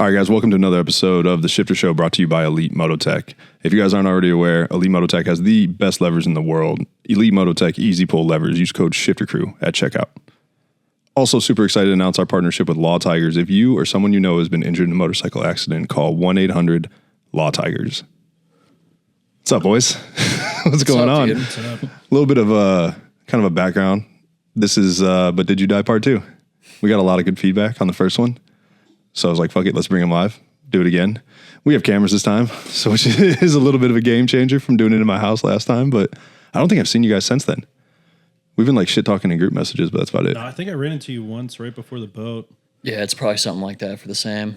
All right, guys, welcome to another episode of The Shifter Show brought to you by Elite Mototech. If you guys aren't already aware, Elite Mototech has the best levers in the world. Elite Mototech Easy Pull Levers. Use code SHIFTERCREW at checkout. Also, super excited to announce our partnership with Law Tigers. If you or someone you know has been injured in a motorcycle accident, call 1-800-LAW-TIGERS. What's up, boys? What's going on? A little bit of kind of a background. This is But Did You Die Part 2. We got a lot of good feedback on the first one. So I was like, fuck it, let's bring him live. Do it again. We have cameras this time, so which is a little bit of a game changer from doing it in my house last time. But I don't think I've seen you guys since then. We've been like shit talking in group messages, but that's about it. No, I think I ran into you once right before the boat. Yeah, it's probably something like that for the same.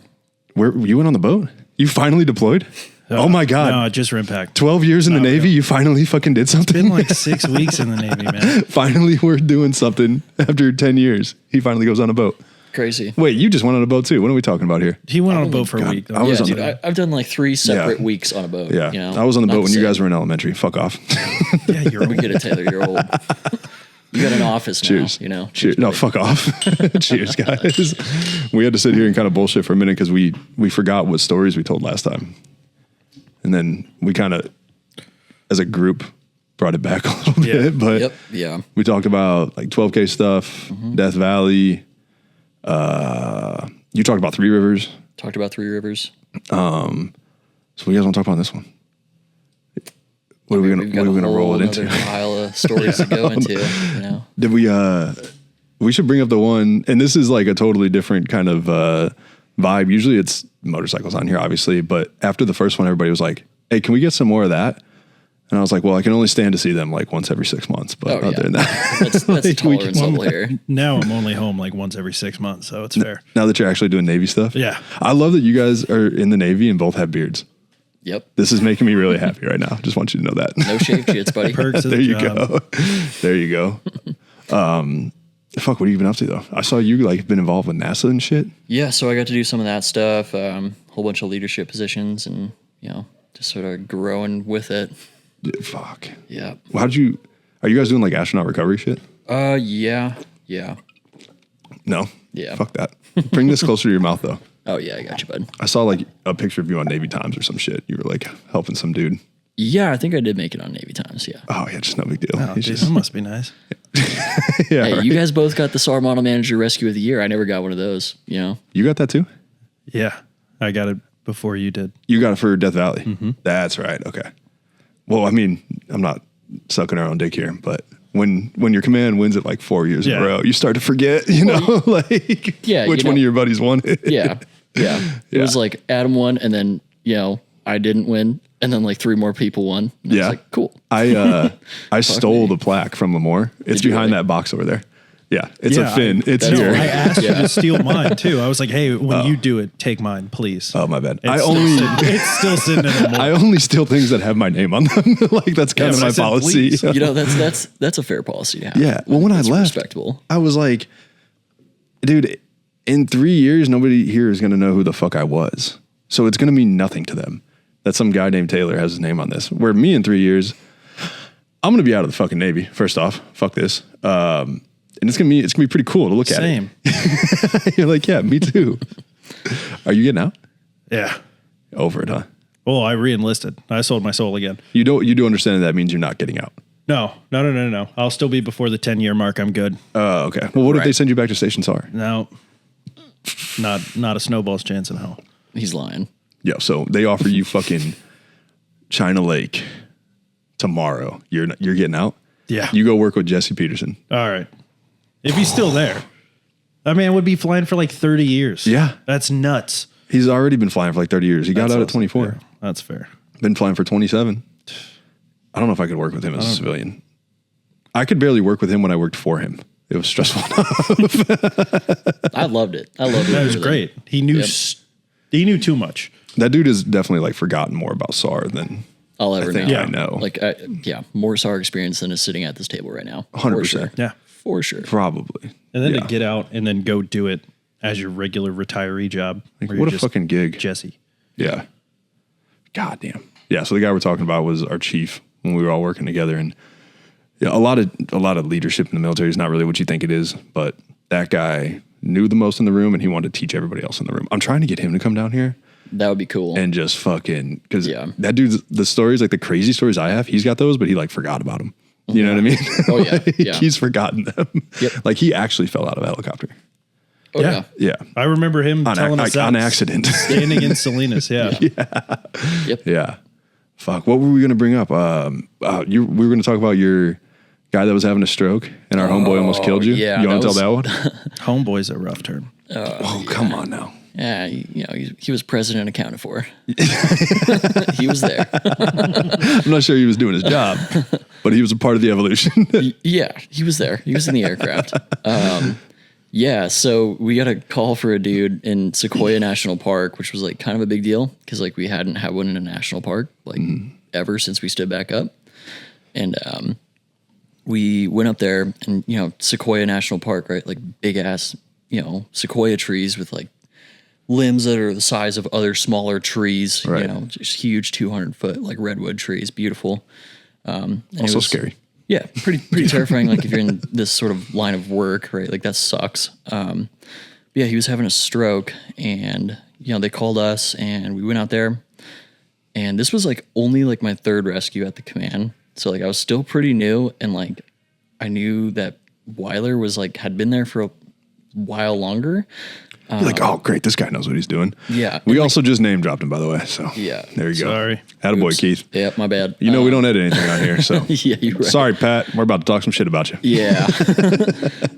Where you went on the boat? You finally deployed? Oh my God. No, just Rimpack. 12 years in the Navy, you finally fucking did something? It's been like 6 weeks in the Navy, man. Finally, we're doing something after 10 years. He finally goes on a boat. Crazy. Wait, you just went on a boat too. What are we talking about here? He went on a boat for a week. I was on I've done like 3 separate weeks on a boat. Yeah, you know? I was on the boat when you guys were in elementary. Fuck off. Yeah, you're We get it, Taylor. You're old. You got an office now. Cheers. You know. Cheers. No, fuck off. Cheers, guys. We had to sit here and kind of bullshit for a minute because we forgot what stories we told last time. And then we kind of, as a group, brought it back a little bit. But we talked about like 12K stuff, Death Valley. You talked about Three Rivers. Talked about Three Rivers. So what you guys want to talk about in this one? What are we gonna roll it into? Pile of stories to go into. You know. Did we should bring up the one, and this is like a totally different kind of vibe. Usually it's motorcycles on here, obviously, but after the first one, everybody was like, "Hey, can we get some more of that?" And I was like, "Well, I can only stand to see them like once every 6 months." But other than that, that's like, tolerance level here. Now I'm only home like once every 6 months, so it's fair. Now that you're actually doing Navy stuff, yeah, I love that you guys are in the Navy and both have beards. Yep. This is making me really happy right now. Just want you to know that. No shave jits, buddy. Perks of There the you job. go. There you go. Fuck, what have you been up to though? I saw you like been involved with NASA and shit. Yeah, so I got to do some of that stuff, whole bunch of leadership positions, and you know, just sort of growing with it. Fuck. Yeah. Well, are you guys doing like astronaut recovery shit? Yeah. No. Yeah. Fuck that. Bring this closer to your mouth though. Oh yeah, I got you, bud. I saw like a picture of you on Navy Times or some shit. You were like helping some dude. Yeah, I think I did make it on Navy Times. Yeah. Oh yeah, just no big deal. Oh, dude, that must be nice. Yeah. Hey, right. you guys both got the SAR Model Manager Rescue of the Year. I never got one of those. You know. You got that too? Yeah, I got it before you did. You got it for Death Valley. Mm-hmm. That's right. Okay. Well, I mean, I'm not sucking our own dick here, but when your command wins it like 4 years in a row, you start to forget, like which one of your buddies won it. Yeah. It was like Adam won, and then I didn't win, and then like 3 more people won. And I was like, cool. I stole the plaque from Lemoore. It's behind that box over there. Yeah, it's a fin. It's here. I asked you to steal mine too. I was like, "Hey, when you do it, take mine, please." Oh my bad. It's still sitting in the I only steal things that have my name on them. Like that's kind of my policy. Please. That's a fair policy to have. Yeah. Well, when that's I left, respectable. I was like, dude, in 3 years, nobody here is going to know who the fuck I was. So it's going to mean nothing to them that some guy named Taylor has his name on this. Where me in 3 years, I'm going to be out of the fucking Navy. First off, fuck this. And it's gonna be pretty cool to look at. Same. You're like, yeah, me too. Are you getting out? Yeah. Over it, huh? Well, I re-enlisted. I sold my soul again. You do understand that means you're not getting out. No. I'll still be before the 10-year mark. I'm good. Oh, okay. Well, what if they send you back to Station SAR? No. Not a snowball's chance in hell. He's lying. Yeah. So they offer you fucking China Lake tomorrow. You're getting out. Yeah. You go work with Jesse Peterson. All right. If he's still there. That man would be flying for like 30 years. Yeah. That's nuts. He's already been flying for like 30 years. He got out at 24. Fair. That's fair. Been flying for 27. I don't know if I could work with him as a civilian. I could barely work with him when I worked for him. It was stressful enough. I loved it. That was great. He knew he knew too much. That dude has definitely like forgotten more about SAR than I'll ever know. Yeah, I know. Like, more SAR experience than is sitting at this table right now. 100%. Sure. Yeah. For sure. Probably. And then to get out and then go do it as your regular retiree job. Like, what a fucking gig. Jesse. Yeah. God damn. Yeah. So the guy we're talking about was our chief when we were all working together. And a lot of leadership in the military is not really what you think it is. But that guy knew the most in the room, and he wanted to teach everybody else in the room. I'm trying to get him to come down here That would be cool. and just fucking, because Yeah. that dude's, the stories, like the crazy stories I have, he's got those, but he like forgot about them. You know what I mean? Oh, yeah. Like, Yeah. He's forgotten them. Yep. Like he actually fell out of a helicopter. Oh, yeah. Yeah. I remember him telling us that On accident. standing in Salinas. Yeah. Yep. Yeah. Fuck. What were we going to bring up? We were going to talk about your guy that was having a stroke and our homeboy almost killed you. yeah, You want to that tell that one? Homeboy's a rough term. Oh, come on now. Yeah, he was president and accounted for. He was there. I'm not sure he was doing his job, but he was a part of the evolution. Yeah, he was there. He was in the aircraft. Yeah, so we got a call for a dude in Sequoia National Park, which was like kind of a big deal because like we hadn't had one in a national park like ever since we stood back up. And we went up there and, Sequoia National Park, right? Like big ass, sequoia trees with like limbs that are the size of other smaller trees, Right. Just huge 200-foot like redwood trees, beautiful. And it Also was- scary. Yeah, pretty terrifying. Like if you're in this sort of line of work, right? Like that sucks. Yeah, he was having a stroke, and they called us, and we went out there, and this was like only like my third rescue at the command, so like I was still pretty new, and like I knew that Weiler was like had been there for a while longer. You're like, oh, great. This guy knows what he's doing. Yeah. We also just name dropped him, by the way. So Yeah. there you go. Sorry. Attaboy, Oops. Keith. Yep, my bad. We don't edit anything on here. So Yeah, you're right. sorry, Pat. We're about to talk some shit about you. Yeah.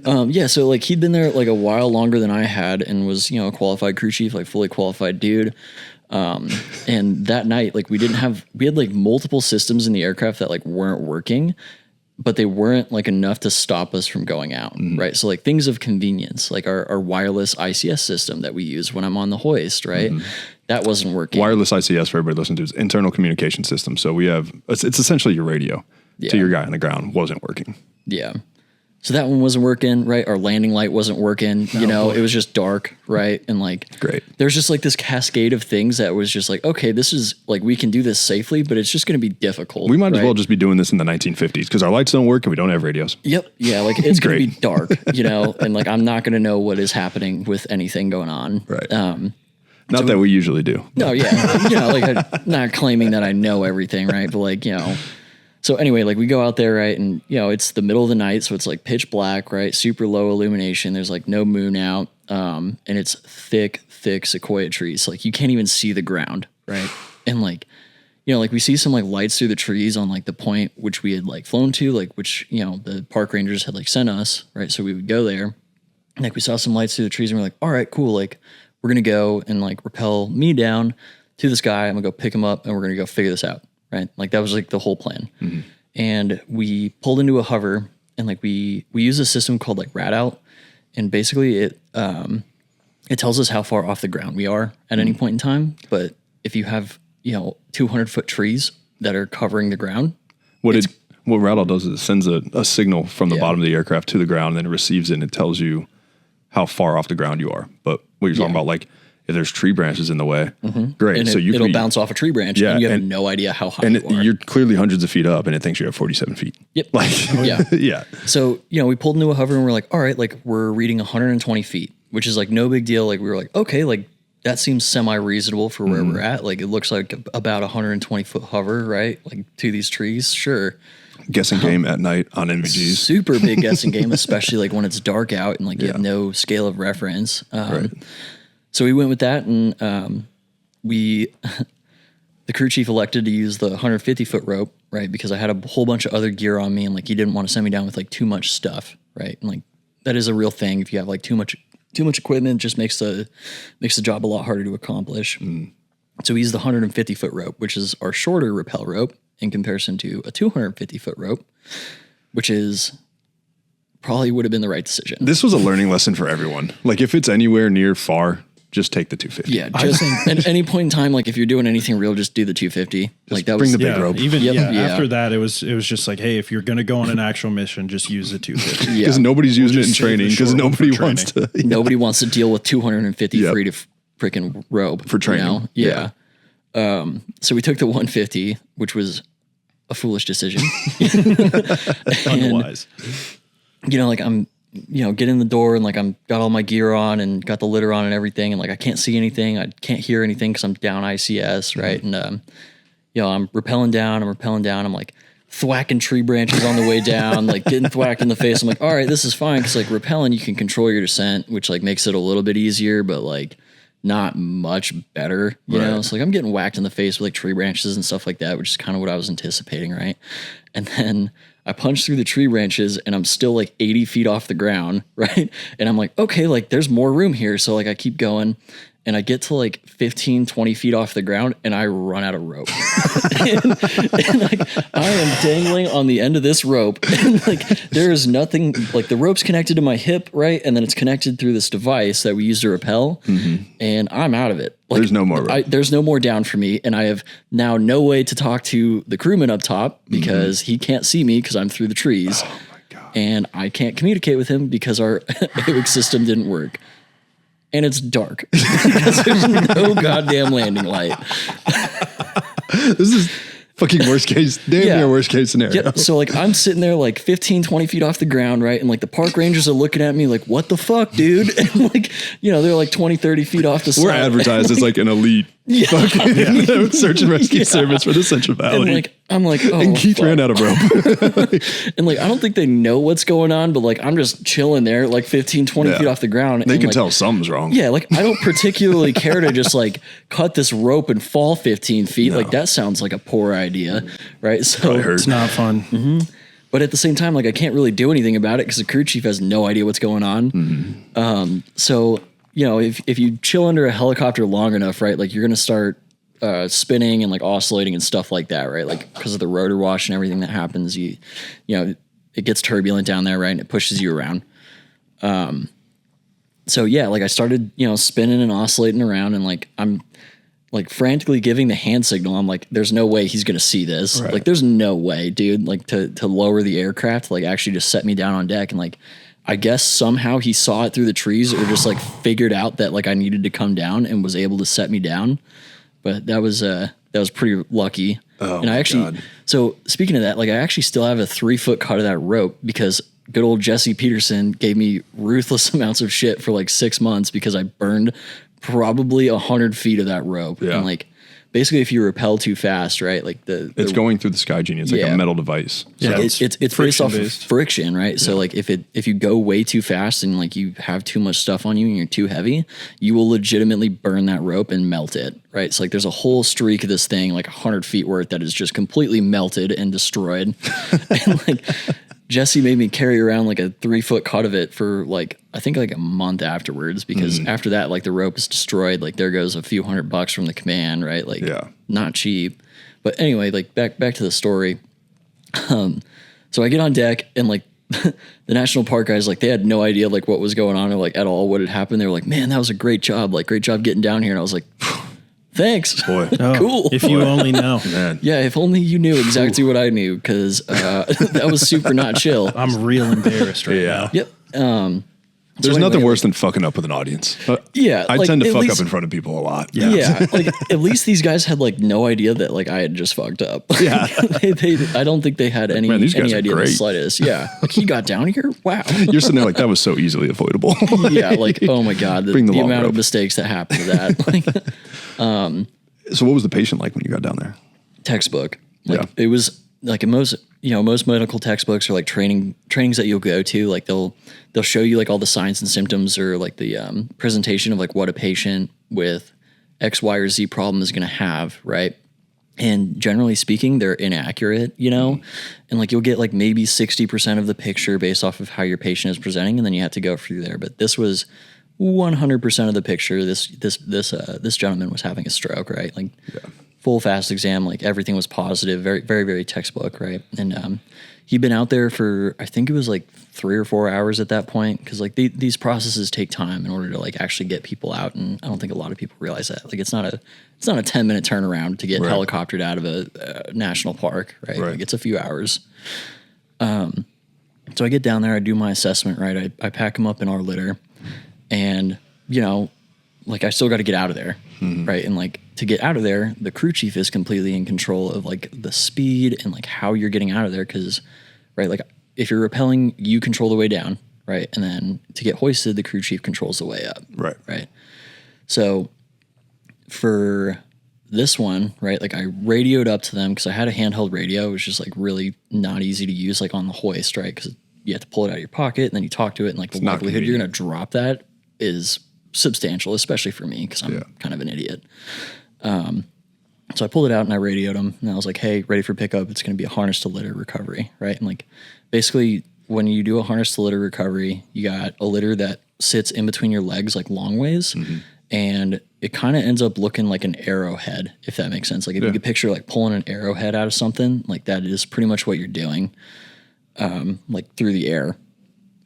Yeah. So like he'd been there like a while longer than I had and was, a qualified crew chief, like fully qualified dude. And that night, like we had like multiple systems in the aircraft that like weren't working, but they weren't like enough to stop us from going out. Right. So like things of convenience, like our wireless ICS system that we use when I'm on the hoist, right? That wasn't working. Wireless ICS, for everybody listening to, is internal communication system. So it's essentially your radio to your guy on the ground wasn't working. Yeah. So that one wasn't working, right? Our landing light wasn't working. It was just dark, right? And like, Great. There's just like this cascade of things that was just like, okay, this is like, we can do this safely, but it's just going to be difficult. We might as right? well just be doing this in the 1950s because our lights don't work and we don't have radios. Yep. Yeah. Like it's going to Great. be dark, and like, I'm not going to know what is happening with anything going on. Right. Not that we usually do. No, yeah. Like I'm not claiming that I know everything, right? But like, so anyway, like we go out there, right? And, it's the middle of the night. So it's like pitch black, right? Super low illumination. There's like no moon out. And it's thick sequoia trees. So like you can't even see the ground, right? And like, like we see some like lights through the trees on like the point which we had like flown to, like which, the park rangers had like sent us, right? So we would go there. And like we saw some lights through the trees and we're like, all right, cool. Like we're going to go and like rappel me down to this guy. I'm gonna go pick him up and we're going to go figure this out. Right. Like that was like the whole plan. And we pulled into a hover and like we use a system called like rat out. And basically it tells us how far off the ground we are at any point in time. But if you have, 200-foot trees that are covering the ground. What Rattle does is it sends a signal from the Yeah. bottom of the aircraft to the ground, and then it receives it and it tells you how far off the ground you are. But what you're talking about, like if there's tree branches in the way, great. And So it'll bounce off a tree branch and you have and- no idea how high and you are. you're clearly hundreds of feet up, and it thinks you're at 47 feet. Yep. Like, Yeah. yeah. So, we pulled into a hover and we're like, all right, like we're reading 120 feet, which is like no big deal. Like we were like, okay, like that seems semi-reasonable for where we're at. Like it looks like about 120-foot hover, right? Like to these trees. Sure. Guessing game at night on NVGs. Super big guessing game, especially like when it's dark out and like you have no scale of reference. Right. So we went with that and the crew chief elected to use the 150-foot rope, right? Because I had a whole bunch of other gear on me and like he didn't want to send me down with like too much stuff, right? And like that is a real thing. If you have like too much equipment, it just makes the job a lot harder to accomplish. So we used the 150-foot rope, which is our shorter rappel rope in comparison to a 250-foot rope, which is probably would have been the right decision. This was a learning lesson for everyone. Like if it's anywhere near far, just take the 250. Yeah, just at any point in time, like if you're doing anything real, just do the 250. Like that bring was the big rope. Even Yep. Yeah. after that, it was just like, hey, if you're gonna go on an actual mission, just use the 250. Because nobody's using it in just save the training because short one for nobody wants to. Nobody wants to deal with 250 Yep. feet of freaking rope For training. Yeah. So we took the 150, which was a foolish decision. Unwise. Like I'm get in the door and like I'm got all my gear on and got the litter on and everything. And like, I can't see anything. I can't hear anything cause I'm down ICS. Right. And, I'm rappelling down. I'm like thwacking tree branches on the way down, like getting thwacked in the face. I'm like, all right, this is fine. Cause like rappelling, you can control your descent, which like makes it a little bit easier, but like not much better, you know? So like I'm getting whacked in the face with like tree branches and stuff like that, which is kind of what I was anticipating. Right. And then I punch through the tree branches and I'm still like 80 feet off the ground. Right. And I'm like, okay, like there's more room here. So like I keep going and I get to like 15, 20 feet off the ground and I run out of rope. and like I am dangling on the end of this rope and like there is nothing, like the rope's connected to my hip, right? And then it's connected through this device that we use to rappel and I'm out of it. Like, there's no more rope. There's no more down for me and I have now no way to talk to the crewman up top because he can't see me because I'm through the trees. Oh my God. And I can't communicate with him because our AWIC system didn't work. And it's dark because there's no goddamn landing light. This is fucking worst case, near worst case scenario. Yeah, so like I'm sitting there like 15, 20 feet off the ground, right? And like the park rangers are looking at me like, what the fuck, dude? And like, they're like 20, 30 feet off the side. We're advertised as like an elite fucking search and rescue service for the Central Valley. And like, I'm like, oh, and Keith ran out of rope. And like, I don't think they know what's going on, but like, I'm just chilling there like 15, 20 feet off the ground. They and can like, tell something's wrong. Yeah. Like I don't particularly care to just like cut this rope and fall 15 feet. No. Like that sounds like a poor idea. Right. So it's not fun. But at the same time, like I can't really do anything about it because the crew chief has no idea what's going on. So, if you chill under a helicopter long enough, right, like you're going to start spinning and like oscillating and stuff like that, right? Like because of the rotor wash and everything that happens, it gets turbulent down there, right? And it pushes you around. So yeah, like I started, spinning and oscillating around and like I'm like frantically giving the hand signal. I'm like, there's no way he's going to see this. Right. Like there's no way, dude, like to lower the aircraft, like actually just set me down on deck. And like, I guess somehow he saw it through the trees or just like figured out that like I needed to come down and was able to set me down. But that was pretty lucky. Oh, and I actually, so speaking of that, like I actually still have a 3-foot cut of that rope because good old Jesse Peterson gave me ruthless amounts of shit for like 6 months because I burned probably 100 feet of that rope. Yeah. And like, basically if you rappel too fast, right? Like it's going through the Sky Genie. It's like a metal device. So yeah, it's based off of friction, right? Yeah. So like if you go way too fast and like you have too much stuff on you and you're too heavy, you will legitimately burn that rope and melt it, right? So like there's a whole streak of this thing, like 100 feet worth that is just completely melted and destroyed. And like Jesse made me carry around like a 3-foot cut of it for like, I think like a month afterwards, because after that, like the rope is destroyed. Like there goes a few $100 from the command, right? Like not cheap. But anyway, like back to the story. So I get on deck and like the national park guys, like they had no idea like what was going on or like at all what had happened. They were like, man, that was a great job. Like great job getting down here. And I was like, thanks. Boy. Cool. If you only know. Man. Yeah, if only you knew exactly what I knew, because that was super not chill. I'm real embarrassed right now. Yep. There's nothing worse than fucking up with an audience. Yeah. I like, tend to fuck least, up in front of people a lot. Yeah. Like at least these guys had like no idea that like I had just fucked up. Yeah. I don't think they had any idea the slightest. Yeah. Like he got down here. Wow. You're sitting there like that was so easily avoidable. Yeah. Like, oh my God. The amount of mistakes that happened to that. Like, so what was the patient like when you got down there? Textbook. Like it was like in most medical textbooks or like trainings that you'll go to, like they'll show you like all the signs and symptoms or like the presentation of like what a patient with X, Y, or Z problem is going to have. Right. And generally speaking, they're inaccurate, and like you'll get like maybe 60% of the picture based off of how your patient is presenting. And then you have to go through there. But this was 100% of the picture. This gentleman was having a stroke, right? Like full fast exam, like everything was positive, very, very, very textbook, right? And he'd been out there for, I think it was like 3 or 4 hours at that point, because like these processes take time in order to like actually get people out, and I don't think a lot of people realize that. Like it's not a 10-minute turnaround to get helicoptered out of a national park, right? Like it's a few hours. So I get down there, I do my assessment, right? I pack him up in our litter. And, like I still got to get out of there, right? And like to get out of there, the crew chief is completely in control of like the speed and like how you're getting out of there. Cause, right, like if you're rappelling, you control the way down, right? And then to get hoisted, the crew chief controls the way up. Right. So for this one, right, like I radioed up to them because I had a handheld radio, which is like really not easy to use like on the hoist, right? Because you have to pull it out of your pocket and then you talk to it, and like the likelihood you're going to drop that is substantial, especially for me because I'm kind of an idiot. So I pulled it out and I radioed them, and I was like, hey, ready for pickup. It's going to be a harness to litter recovery, right? And like basically when you do a harness to litter recovery, you got a litter that sits in between your legs like long ways. And it kind of ends up looking like an arrowhead, if that makes sense. Like if you could picture like pulling an arrowhead out of something, like that is pretty much what you're doing, like through the air.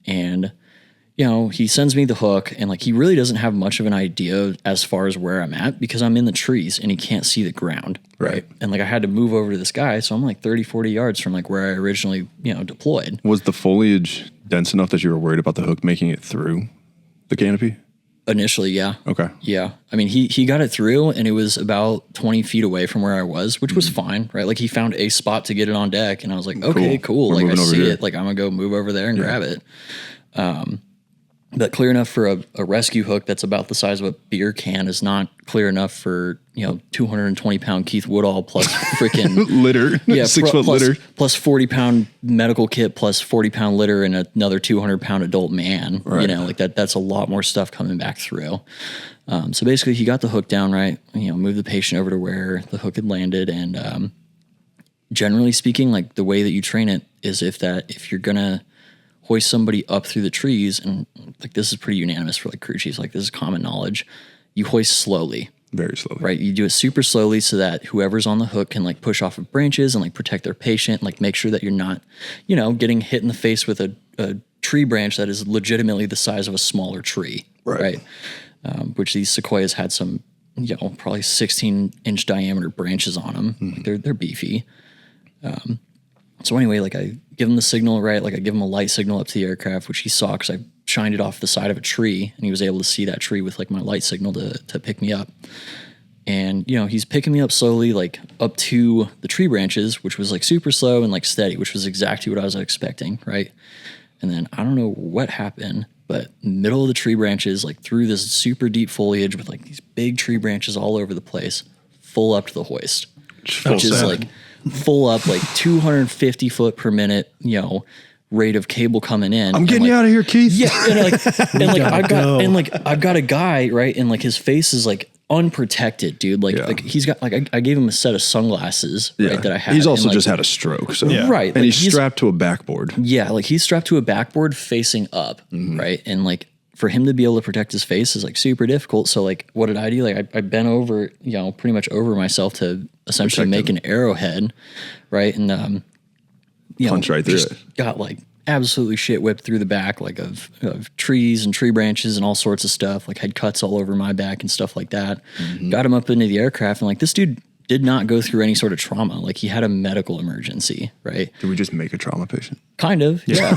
And, you know, he sends me the hook, and like he really doesn't have much of an idea as far as where I'm at because I'm in the trees and he can't see the ground. Right. And like I had to move over to this guy. So I'm like 30, 40 yards from like where I originally, you know, deployed. Was the foliage dense enough that you were worried about the hook making it through the canopy? Initially, yeah. Okay. Yeah. I mean, he got it through, and it was about 20 feet away from where I was, which was fine, right? Like he found a spot to get it on deck, and I was like, okay, cool. Like I see it. Like I'm going to go move over there and grab it. But clear enough for a rescue hook that's about the size of a beer can is not clear enough for, you know, 220-pound Keith Woodall plus freaking litter. 6 foot litter. Plus 40-pound medical kit plus 40-pound litter and another 200-pound adult man. Right. You know, like that's a lot more stuff coming back through. So basically he got the hook down right, you know, moved the patient over to where the hook had landed. And generally speaking, like the way that you train it is if you're going to hoist somebody up through the trees, and like this is pretty unanimous for like crew chiefs, like this is common knowledge, you hoist slowly. Very slowly. Right. You do it super slowly so that whoever's on the hook can like push off of branches and like protect their patient, like make sure that you're not, you know, getting hit in the face with a tree branch that is legitimately the size of a smaller tree. Right. Which these sequoias had some, you know, probably 16-inch diameter branches on them. Like they're beefy. So anyway, like I give him the signal, right? Like I give him a light signal up to the aircraft, which he saw because I shined it off the side of a tree, and he was able to see that tree with like my light signal to pick me up. And, you know, he's picking me up slowly, like up to the tree branches, which was like super slow and like steady, which was exactly what I was expecting, right? And then I don't know what happened, but middle of the tree branches, like through this super deep foliage with like these big tree branches all over the place, full up to the hoist, which is like full up, like 250 foot per minute, you know, rate of cable coming in. I'm getting you out of here, Keith. Yeah, I've got a guy, right, and like his face is like unprotected, dude. Like he's got like I gave him a set of sunglasses, right, that I had. He's also like, just had a stroke, so right, and like he's strapped to a backboard. Yeah, like he's strapped to a backboard facing up, right, and like for him to be able to protect his face is like super difficult. So like, what did I do? Like I bent over, you know, pretty much over myself to essentially make an arrowhead, right, and you punch right through it. Got like absolutely shit whipped through the back, like of trees and tree branches and all sorts of stuff. Like had cuts all over my back and stuff like that. Got him up into the aircraft, and like this dude did not go through any sort of trauma. Like he had a medical emergency, right? Did we just make a trauma patient? Kind of, yeah.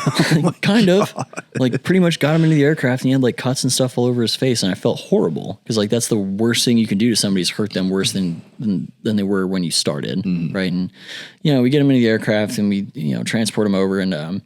Kind of. Like pretty much got him into the aircraft, and he had like cuts and stuff all over his face, and I felt horrible because like that's the worst thing you can do to somebody is hurt them worse than they were when you started, right? And you know, we get him into the aircraft and we, you know, transport him over, and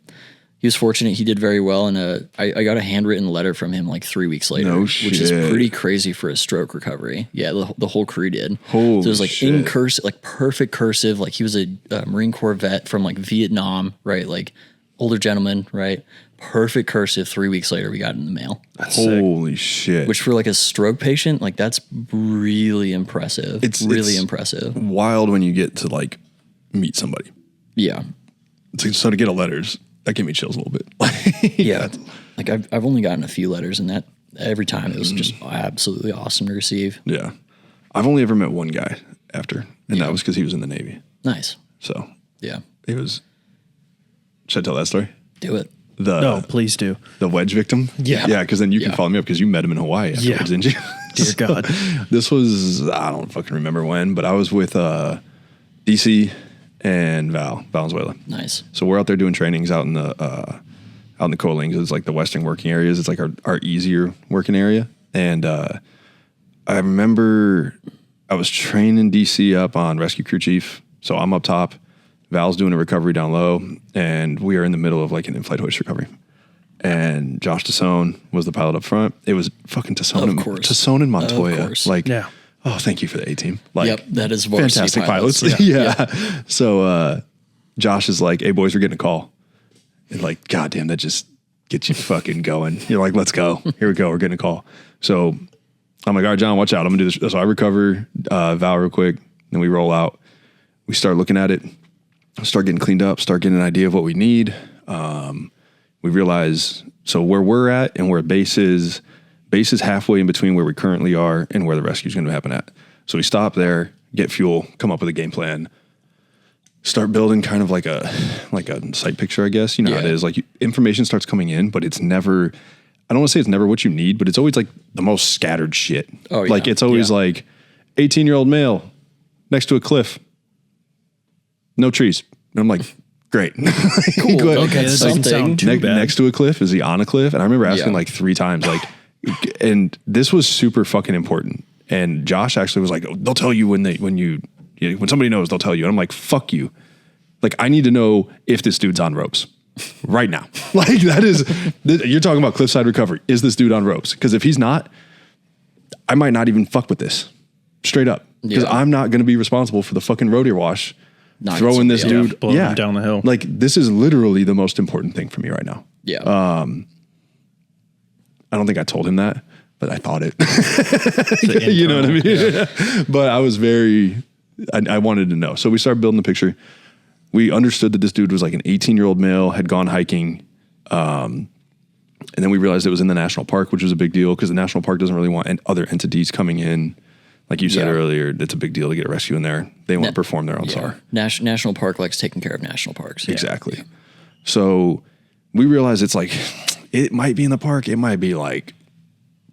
he was fortunate. He did very well, and I got a handwritten letter from him like 3 weeks later, which is pretty crazy for a stroke recovery. Yeah, the whole crew did. Holy so it was like shit. in cursive, like perfect cursive. Like he was a Marine Corps vet from like Vietnam, right? Like older gentleman, right? Perfect cursive. 3 weeks later, we got it in the mail. That's Holy sick. shit. Which for like a stroke patient, like that's really impressive. It's really impressive. Wild when you get to like meet somebody. Yeah. So to get a letters. That gave me chills a little bit. Yeah. Like I've only gotten a few letters, and that every time it was just absolutely awesome to receive. Yeah. I've only ever met one guy after, and that was because he was in the Navy. Nice. So yeah, it was. Should I tell that story? Do it. No, please do. The wedge victim? Yeah. Yeah, because then you can follow me up because you met him in Hawaii afterwards, didn't you? Dear God. This was, I don't fucking remember when, but I was with DC and Valenzuela. Nice. So we're out there doing trainings out in the coalings. It's like the western working areas. It's like our easier working area. And I remember I was training DC up on rescue crew chief. So I'm up top. Val's doing a recovery down low, and we are in the middle of like an in-flight hoist recovery. and Josh Tassone was the pilot up front. It was fucking Tassone, Tassone and Montoya. Like, oh, thank you for the A-team. Like, that is varsity fantastic pilots. Yeah. So Josh is like, hey, boys, we're getting a call. And like, goddamn, that just gets you fucking going. You're like, let's go. Here we go. We're getting a call. So I'm like, all right, John, watch out. I'm going to do this. So I recover Val real quick. Then we roll out. We start looking at it. Start getting cleaned up. Start getting an idea of what we need. We realize, so where we're at and where base is halfway in between where we currently are and where the rescue is going to happen at. So we stop there, get fuel, come up with a game plan, start building kind of like a sight picture, I guess. You know how it is. Like information starts coming in, but it's never, I don't want to say it's never what you need, but it's always like the most scattered shit. Oh, yeah. Like it's always like 18-year-old male next to a cliff, no trees. And I'm like, great. Cool. Okay, that doesn't sound too bad. Next to a cliff, is he on a cliff? And I remember asking like 3 times, like, and this was super fucking important. And Josh actually was like, oh, they'll tell you when somebody knows, they'll tell you. And I'm like, fuck you. Like, I need to know if this dude's on ropes right now. Like you're talking about cliffside recovery. Is this dude on ropes? Because if he's not, I might not even fuck with this straight up. Because I'm not going to be responsible for the fucking road wash. Throwing this dude him down the hill. Like, this is literally the most important thing for me right now. Yeah. I don't think I told him that, but I thought it. You know what I mean? Yeah. But I was I wanted to know. So we started building the picture. We understood that this dude was like an 18-year-old male, had gone hiking. And then we realized it was in the national park, which was a big deal because the national park doesn't really want other entities coming in. Like you said earlier, it's a big deal to get a rescue in there. They won't perform their own SAR. National Park likes taking care of national parks. Exactly. Yeah. So we realized it's like, it might be in the park. It might be like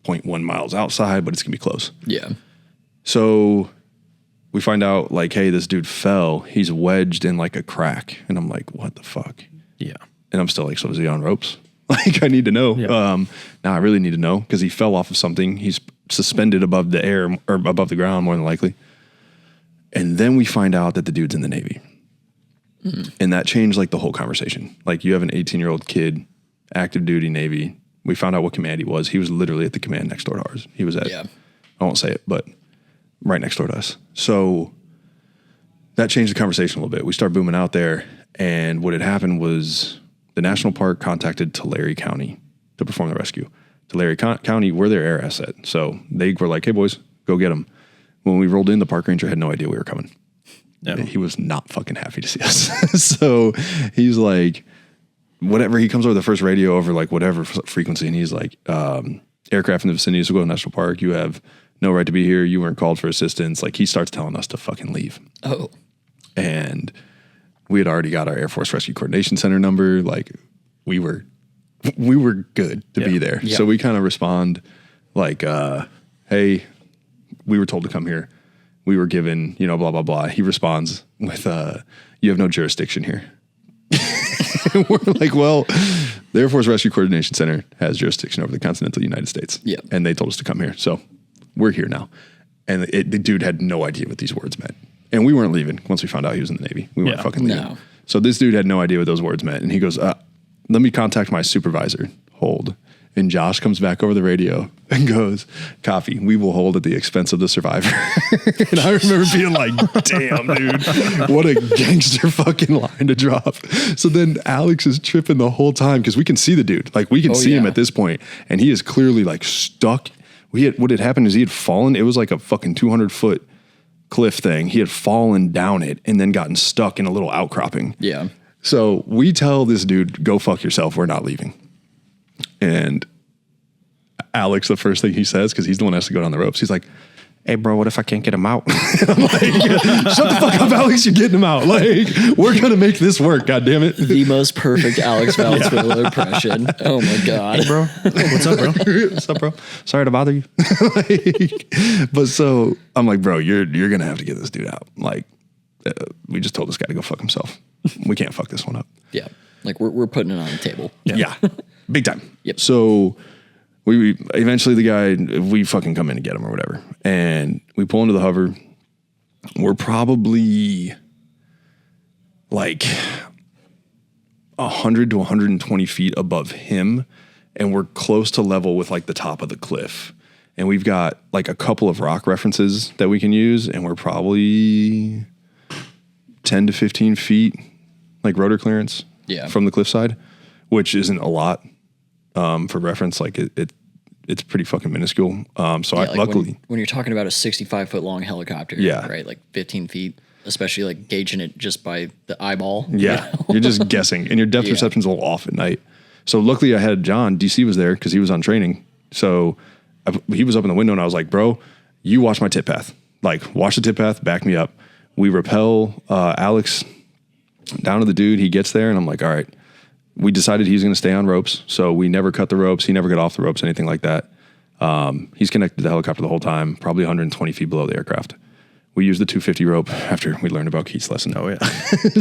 0.1 miles outside, but it's going to be close. Yeah. So we find out like, hey, this dude fell. He's wedged in like a crack. And I'm like, what the fuck? Yeah. And I'm still like, so is he on ropes? Like, I need to know. Yeah. Now I really need to know because he fell off of something. He's suspended above the air or above the ground more than likely. And then we find out that the dude's in the Navy. And that changed like the whole conversation. Like, you have an 18-year-old kid, active duty Navy. We found out what command he was. He was literally at the command next door to ours. He was at, I won't say it, but right next door to us. So that changed the conversation a little bit. We started booming out there, and what had happened was the national park contacted Tulare County to perform the rescue. Tulare County, we're their air asset. So they were like, hey, boys, go get them. When we rolled in, the park ranger had no idea we were coming. No. He was not fucking happy to see us. So he's like, whatever, he comes over the first radio over like whatever frequency, and he's like, aircraft in the vicinity of Sequoia National Park, you have no right to be here. You weren't called for assistance. Like, he starts telling us to fucking leave. Oh. And we had already got our Air Force Rescue Coordination Center number. Like, we were good to be there. Yeah. So we kind of respond like, hey, we were told to come here. We were given, blah, blah, blah. He responds with, you have no jurisdiction here. We're like, well, the Air Force Rescue Coordination Center has jurisdiction over the continental United States. Yeah. And they told us to come here. So we're here now. And the dude had no idea what these words meant. And we weren't leaving once we found out he was in the Navy. We weren't fucking leaving. No. So this dude had no idea what those words meant. And he goes, let me contact my supervisor. Hold. And Josh comes back over the radio and goes, copy, we will hold at the expense of the survivor. And I remember being like, damn, dude, what a gangster fucking line to drop. So then Alex is tripping the whole time because we can see the dude. Like, we can see him at this point, and he is clearly like stuck. What had happened is he had fallen. It was like a fucking 200-foot cliff thing. He had fallen down it and then gotten stuck in a little outcropping. Yeah. So we tell this dude, go fuck yourself. We're not leaving. And Alex, the first thing he says, because he's the one who has to go down the ropes, he's like, hey, bro, what if I can't get him out? I'm like, shut the fuck up, Alex. You're getting him out. Like, we're going to make this work, God damn it. The most perfect Alex Valenzuela impression. Oh, my God. Hey, bro. What's up, bro? What's up, bro? Sorry to bother you. But so I'm like, bro, you're going to have to get this dude out. Like, we just told this guy to go fuck himself. We can't fuck this one up. Yeah. Like, we're putting it on the table. Yeah. Big time. Yep. So we eventually, the guy, we fucking come in to get him or whatever. And we pull into the hover. We're probably like 100 to 120 feet above him, and we're close to level with like the top of the cliff. And we've got like a couple of rock references that we can use, and we're probably 10 to 15 feet like rotor clearance from the cliffside, which isn't a lot for reference. Like it's pretty fucking minuscule. So I luckily when you're talking about a 65-foot long helicopter, right, like 15 feet, especially like gauging it just by the eyeball. Yeah, you're just guessing, and your depth perception's a little off at night. So luckily I had John, DC was there because he was on training. So he was up in the window, and I was like, bro, you watch my tip path. Like, watch the tip path, back me up. We rappel Alex down to the dude. He gets there, and I'm like, all right. We decided he's going to stay on ropes, so we never cut the ropes. He never got off the ropes, anything like that. He's connected to the helicopter the whole time, probably 120 feet below the aircraft. We used the 250 rope after we learned about Keith's lesson. Oh, yeah.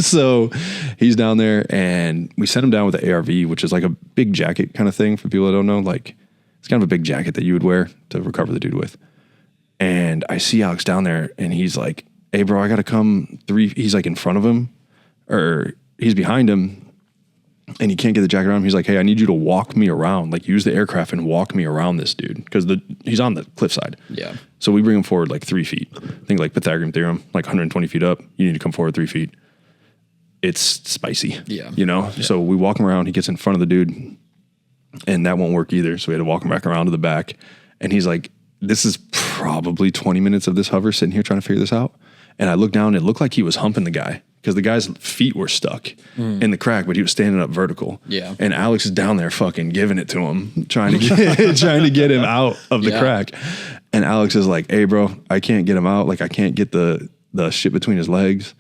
So he's down there, and we sent him down with the ARV, which is like a big jacket kind of thing for people that don't know. Like, it's kind of a big jacket that you would wear to recover the dude with. And I see Alex down there, and he's like, hey, bro, I got to come 3. He's like in front of him, or he's behind him, and he can't get the jacket around him. He's like, hey, I need you to walk me around, like use the aircraft and walk me around this dude, because he's on the cliffside. Yeah. So we bring him forward like 3 feet. I think like Pythagorean theorem, like 120 feet up, you need to come forward 3 feet. It's spicy. Yeah. You know? Yeah. So we walk him around. He gets in front of the dude, and that won't work either. So we had to walk him back around to the back. And he's like, this is probably 20 minutes of this hover sitting here trying to figure this out. And I looked down, and it looked like he was humping the guy, because the guy's feet were stuck in the crack, but he was standing up vertical. Yeah. And Alex is down there fucking giving it to him, trying to get him out of the crack. And Alex is like, hey, bro, I can't get him out. Like, I can't get the shit between his legs.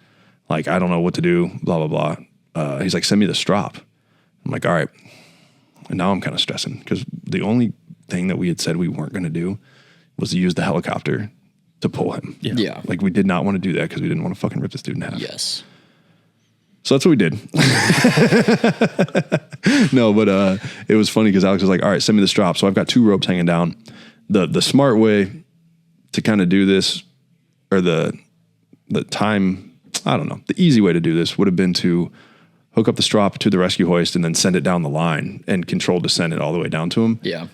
Like, I don't know what to do, blah, blah, blah. He's like, send me the strop. I'm like, all right. And now I'm kind of stressing, because the only thing that we had said we weren't going to do was to use the helicopter to pull him. Yeah. Like, we did not want to do that because we didn't want to fucking rip this dude in half. Yes. So that's what we did. No, but it was funny because Alex was like, all right, send me the strop. So I've got 2 ropes hanging down. The smart way to kind of do this, or the time, I don't know, the easy way to do this would have been to hook up the strop to the rescue hoist and then send it down the line and control descend it all the way down to him. Yeah.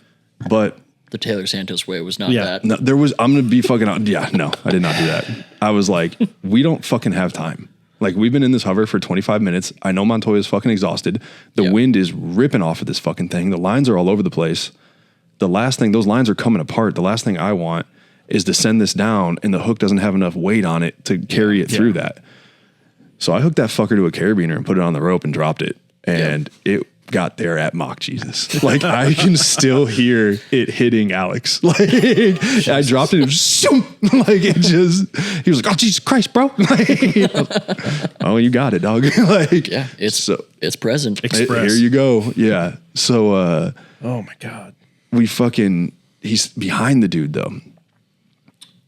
But the Taylor Santos way was not that. No, I'm going to be fucking out. Yeah, no, I did not do that. I was like, we don't fucking have time. Like, we've been in this hover for 25 minutes. I know Montoya's fucking exhausted. The wind is ripping off of this fucking thing. The lines are all over the place. The last thing, those lines are coming apart. The last thing I want is to send this down, and the hook doesn't have enough weight on it to carry it through that. So I hooked that fucker to a carabiner and put it on the rope and dropped it. And it got there at Mach Jesus. Like, I can still hear it hitting Alex. Like, I dropped it, like, it just, he was like, oh, Jesus Christ, bro. Like, oh, you got it, dog. Like, yeah, it's present. Here you go. Yeah. So, oh my God. He's behind the dude though.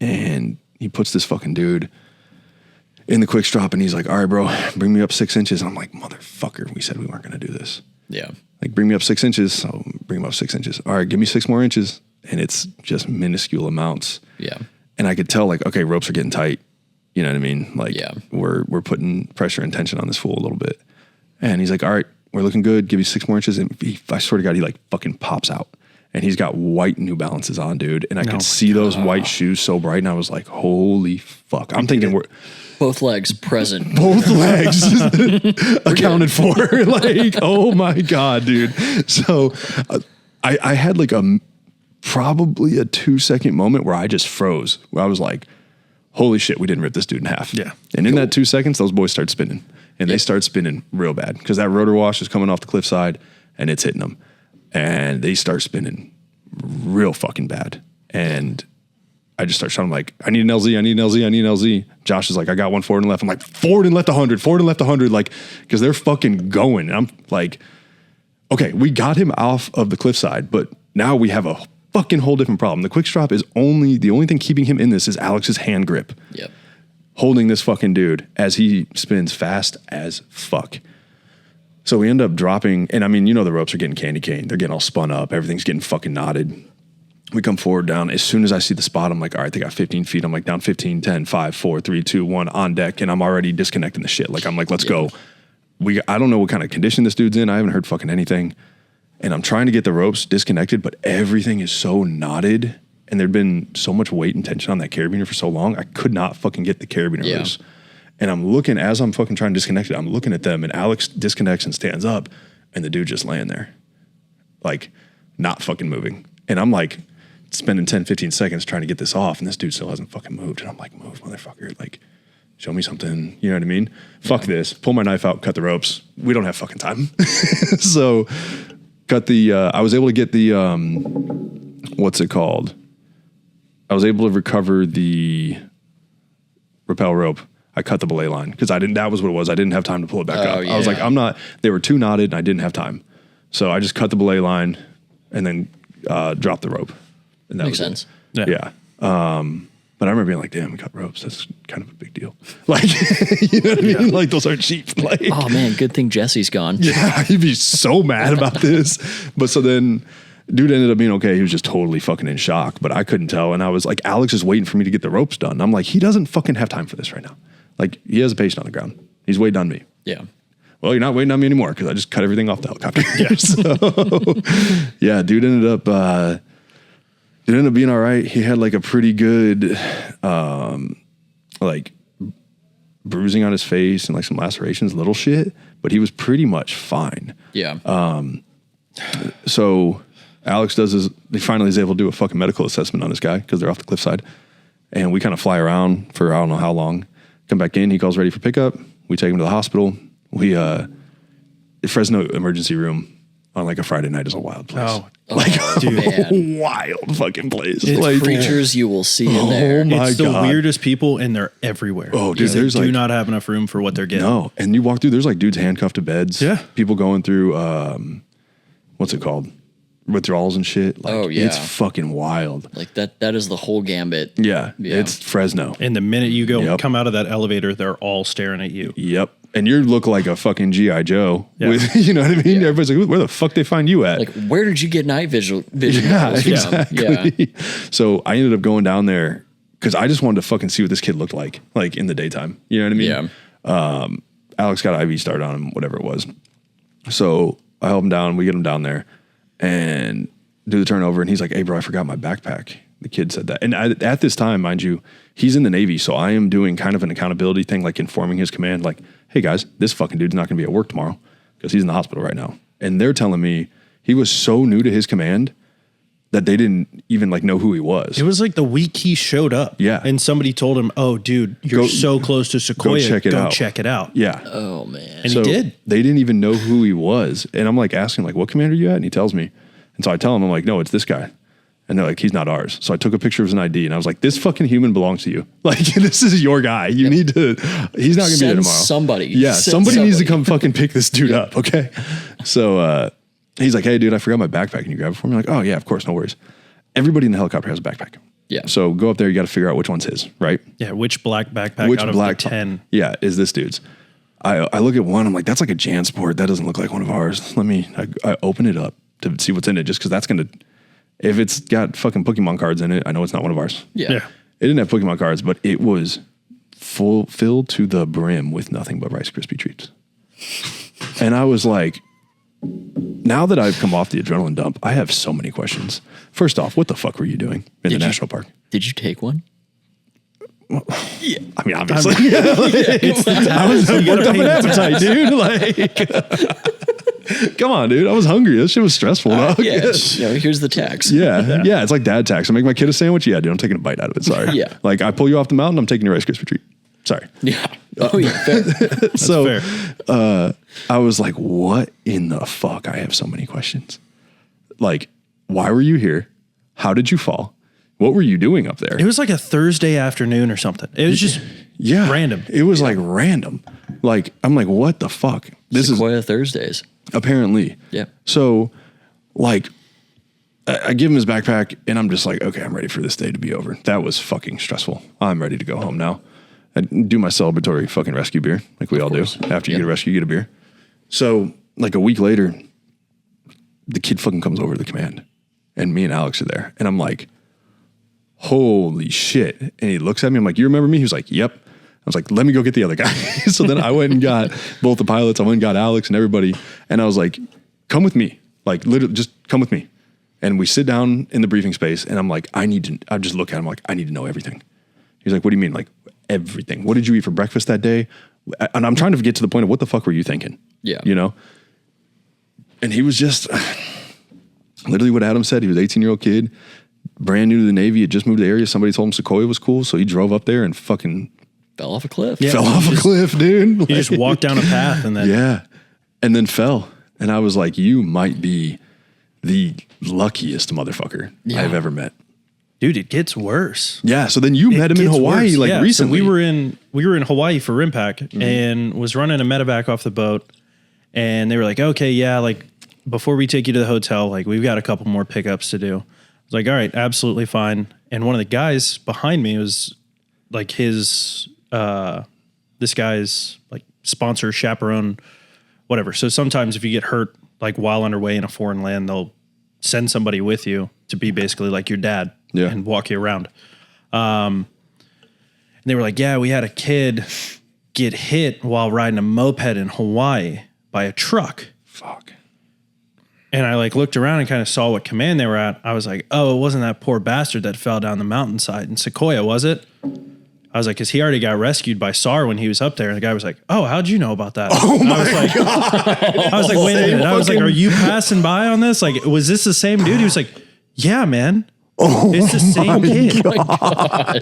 And he puts this fucking dude in the quick strop, and he's like, all right, bro, bring me up 6 inches. And I'm like, motherfucker, we said we weren't going to do this. Yeah. Like, bring me up 6 inches. So bring him up 6 inches. All right, give me 6 more inches. And it's just minuscule amounts. Yeah. And I could tell, like, okay, ropes are getting tight. You know what I mean? Like, we're putting pressure and tension on this fool a little bit. And he's like, all right, we're looking good. Give you 6 more inches. And I swear to God, he like fucking pops out. And he's got white New Balances on, dude. And I could see those white shoes so bright. And I was like, holy fuck. I'm thinking we're... Both legs present. Both legs accounted for. Like, oh my God, dude. So I had like probably a 2-second moment where I just froze. Where I was like, holy shit, we didn't rip this dude in half. Yeah. And in that 2 seconds, those boys start spinning. And they start spinning real bad because that rotor wash is coming off the cliffside and it's hitting them. And they start spinning real fucking bad. And I just start shouting like, I need an LZ, I need an LZ, I need an LZ. Josh is like, I got one forward and left. I'm like, forward and left 100, forward and left 100. Like, because they're fucking going. And I'm like, okay, we got him off of the cliffside, but now we have a fucking whole different problem. The quick strop is the only thing keeping him in this is Alex's hand grip. Yep. Holding this fucking dude as he spins fast as fuck. So we end up dropping, and I mean, you know, the ropes are getting candy cane. They're getting all spun up. Everything's getting fucking knotted. We come forward down. As soon as I see the spot, I'm like, all right, they got 15 feet. I'm like, down 15, 10, 5, 4, 3, 2, 1 on deck. And I'm already disconnecting the shit. Like, I'm like, let's go. I don't know what kind of condition this dude's in. I haven't heard fucking anything. And I'm trying to get the ropes disconnected, but everything is so knotted. And there'd been so much weight and tension on that carabiner for so long, I could not fucking get the carabiner loose. And I'm looking, as I'm fucking trying to disconnect it, I'm looking at them, and Alex disconnects and stands up, and the dude just laying there, like, not fucking moving. And I'm like, spending 10, 15 seconds trying to get this off, and this dude still hasn't fucking moved. And I'm like, move, motherfucker. Like, show me something. You know what I mean? Fuck this. Pull my knife out, cut the ropes. We don't have fucking time. So cut the, I was able to get the, what's it called? I was able to recover the rappel rope. I cut the belay line because that was what it was. I didn't have time to pull it back up. Yeah. I was like, they were too knotted and I didn't have time. So I just cut the belay line and then dropped the rope. And that Makes was sense. It. Yeah. But I remember being like, damn, we cut ropes. That's kind of a big deal. Like, you know what I mean? Like, those aren't cheap. Like, oh man, good thing Jesse's gone. Yeah, he'd be so mad about this. But so then dude ended up being okay. He was just totally fucking in shock, but I couldn't tell. And I was like, Alex is waiting for me to get the ropes done. I'm like, he doesn't fucking have time for this right now. Like, he has a patient on the ground. He's waiting on me. Yeah. Well, you're not waiting on me anymore because I just cut everything off the helicopter. Yeah. So, yeah, dude ended up being all right. He had like a pretty good, like bruising on his face and like some lacerations, little shit, but he was pretty much fine. Yeah. So Alex he finally is able to do a fucking medical assessment on this guy because they're off the cliffside. And we kind of fly around for I don't know how long. Come back in, he calls ready for pickup. We take him to the hospital. We, Fresno emergency room on like a Friday night is a wild place. Oh, like man. Wild fucking place. It's like Creatures you will see in there. Oh my It's the God. weirdest people, and they're everywhere. Oh, dude, They there's do like- not have enough room for what they're getting. No, and you walk through, there's like dudes handcuffed to beds. Yeah. People going through, what's it called? Withdrawals and shit. Like, Oh, yeah. It's fucking wild. Like that is the whole gambit. Yeah. Yeah. It's Fresno. And the minute you go Yep. come out of that elevator, they're all staring at you. Yep. And you look like a fucking G.I. Joe. Yeah. With, you know what I mean? Everybody's like, where the fuck they find you at? Like, where did you get night vision yeah, goggles from? exactly. Yeah. So I ended up going down there because I just wanted to fucking see what this kid looked like in the daytime. You know what I mean? Yeah. Alex got IV started on him, whatever it was. So I help him down. We get him down there and do the turnover. And he's like, hey, bro, I forgot my backpack. The kid said that. And at this time, mind you, he's in the Navy. So I am doing kind of an accountability thing, like informing his command, like, hey, guys, this fucking dude's not going to be at work tomorrow because he's in the hospital right now. And they're telling me he was so new to his command that they didn't even like know who he was. It was like the week he showed up. Yeah. And somebody told him, oh, dude, you're so close to Sequoia. check it out. Check it out. Yeah. Oh man. And he did. They didn't even know who he was. And I'm like asking, like, what commander are you at? And he tells me. And so I tell him, I'm like, no, it's this guy. And they're like, he's not ours. So I took a picture of his ID and I was like, this fucking human belongs to you. Like, this is your guy. You need to, he's not going to be there tomorrow. Somebody. Yeah. Send Somebody needs to come fucking pick this dude up. Okay. So he's like, hey, dude, I forgot my backpack. Can you grab it for me? I'm like, oh, yeah, of course. No worries. Everybody in the helicopter has a backpack. Yeah. So go up there. You got to figure out which one's his, right? Yeah. Which black backpack out of the 10? Yeah, is this dude's. I look at one. I'm like, that's like a JanSport. That doesn't look like one of ours. I open it up to see what's in it just because that's going to, if it's got fucking Pokemon cards in it, I know it's not one of ours. Yeah. It didn't have Pokemon cards, but it was filled to the brim with nothing but Rice Krispie treats. And I was like, now that I've come off the adrenaline dump, I have so many questions. First off, what the fuck were you doing in the national park? Did you take one? Yeah. I mean, obviously. It's the I was so you worked gotta up pay an attention. appetite, dude. Like, come on, dude. I was hungry. This shit was stressful. Dog. Yeah. Here's the tax. Yeah. It's like dad tax. I make my kid a sandwich. Yeah, dude. I'm taking a bite out of it. Sorry. Yeah. Like I pull you off the mountain. I'm taking your Rice Krispie treat. Sorry. Yeah. Oh yeah. Fair. So fair. I was like, what in the fuck? I have so many questions. Like, why were you here? How did you fall? What were you doing up there? It was like a Thursday afternoon or something. It was just random. It was like random. Like, I'm like, what the fuck? This Sequoia Thursdays. apparently. Yeah. So like I give him his backpack and I'm just like, okay, I'm ready for this day to be over. That was fucking stressful. I'm ready to go home now. I do my celebratory fucking rescue beer like we all do. After you get a rescue, you get a beer. So like a week later, the kid fucking comes over to the command and me and Alex are there. And I'm like, holy shit. And he looks at me. I'm like, you remember me? He was like, yep. was like, let me go get the other guy. So then I went and got both the pilots. I went and got Alex and everybody. And I was like, come with me. Like literally just come with me. And we sit down in the briefing space and I'm like, I just look at him like, I need to know everything. He's like, what do you mean? Like everything. What did you eat for breakfast that day? And I'm trying to get to the point of what the fuck were you thinking? Yeah. You know? And he was just literally what Adam said. He was an 18-year-old kid, brand new to the Navy, had just moved to the area. Somebody told him Sequoia was cool. So he drove up there and fucking fell off a cliff. Yeah. fell off a cliff, dude. He just walked down a path and then. Yeah. And then fell. And I was like, you might be the luckiest motherfucker I've ever met. Dude, it gets worse. Yeah. So then you met him in Hawaii recently. So we were in Hawaii for RIMPAC and was running a medevac off the boat. And they were like, okay, yeah, like before we take you to the hotel, like we've got a couple more pickups to do. I was like, all right, absolutely fine. And one of the guys behind me was like this guy's like sponsor, chaperone, whatever. So sometimes if you get hurt, like while underway in a foreign land, they'll send somebody with you to be basically like your dad and walk you around. And they were like, yeah, we had a kid get hit while riding a moped in Hawaii by a truck. Fuck. And I like looked around and kind of saw what command they were at. I was like, oh, it wasn't that poor bastard that fell down the mountainside in Sequoia, was it? I was like, because he already got rescued by SAR when he was up there. And the guy was like, oh, how'd you know about that? Oh and my God. I was like, wait a minute. I was like, are you passing by on this? Like, was this the same dude? He was like, yeah, man. It's the same kid.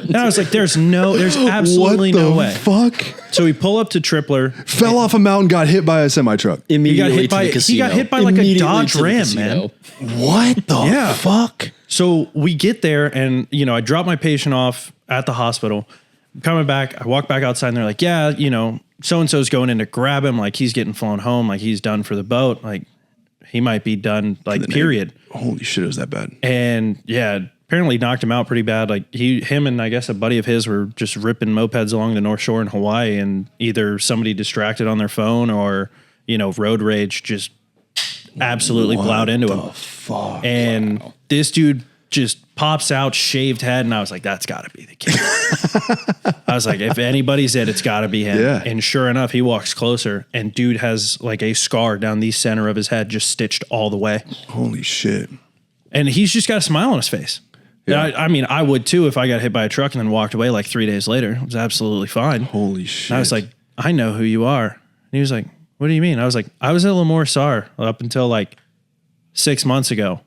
And I was like, there's absolutely no way. Fuck? So we pull up to Tripler. Fell off a mountain, got hit by a semi-truck. Immediately He got hit by like a Dodge Ram, man. What the fuck? So we get there and, you know, I drop my patient off at the hospital. I'm coming back. I walk back outside and they're like, yeah, you know, so-and-so's going in to grab him. Like he's getting flown home. Like he's done for the boat. Like he might be done, like period. Holy shit, it was that bad. And yeah, apparently knocked him out pretty bad. Like him and I guess a buddy of his were just ripping mopeds along the North Shore in Hawaii and either somebody distracted on their phone or, you know, road rage just absolutely plowed into him. Fuck. And this dude just pops out, shaved head, and I was like, that's got to be the kid. I was like, if anybody's it, it's got to be him. Yeah. And sure enough, he walks closer, and dude has like a scar down the center of his head, just stitched all the way. Holy shit. And he's just got a smile on his face. Yeah. I mean, I would too if I got hit by a truck and then walked away like 3 days later. It was absolutely fine. Holy shit. And I was like, I know who you are. And he was like, what do you mean? I was like, I was at Lemoore SAR up until like 6 months ago.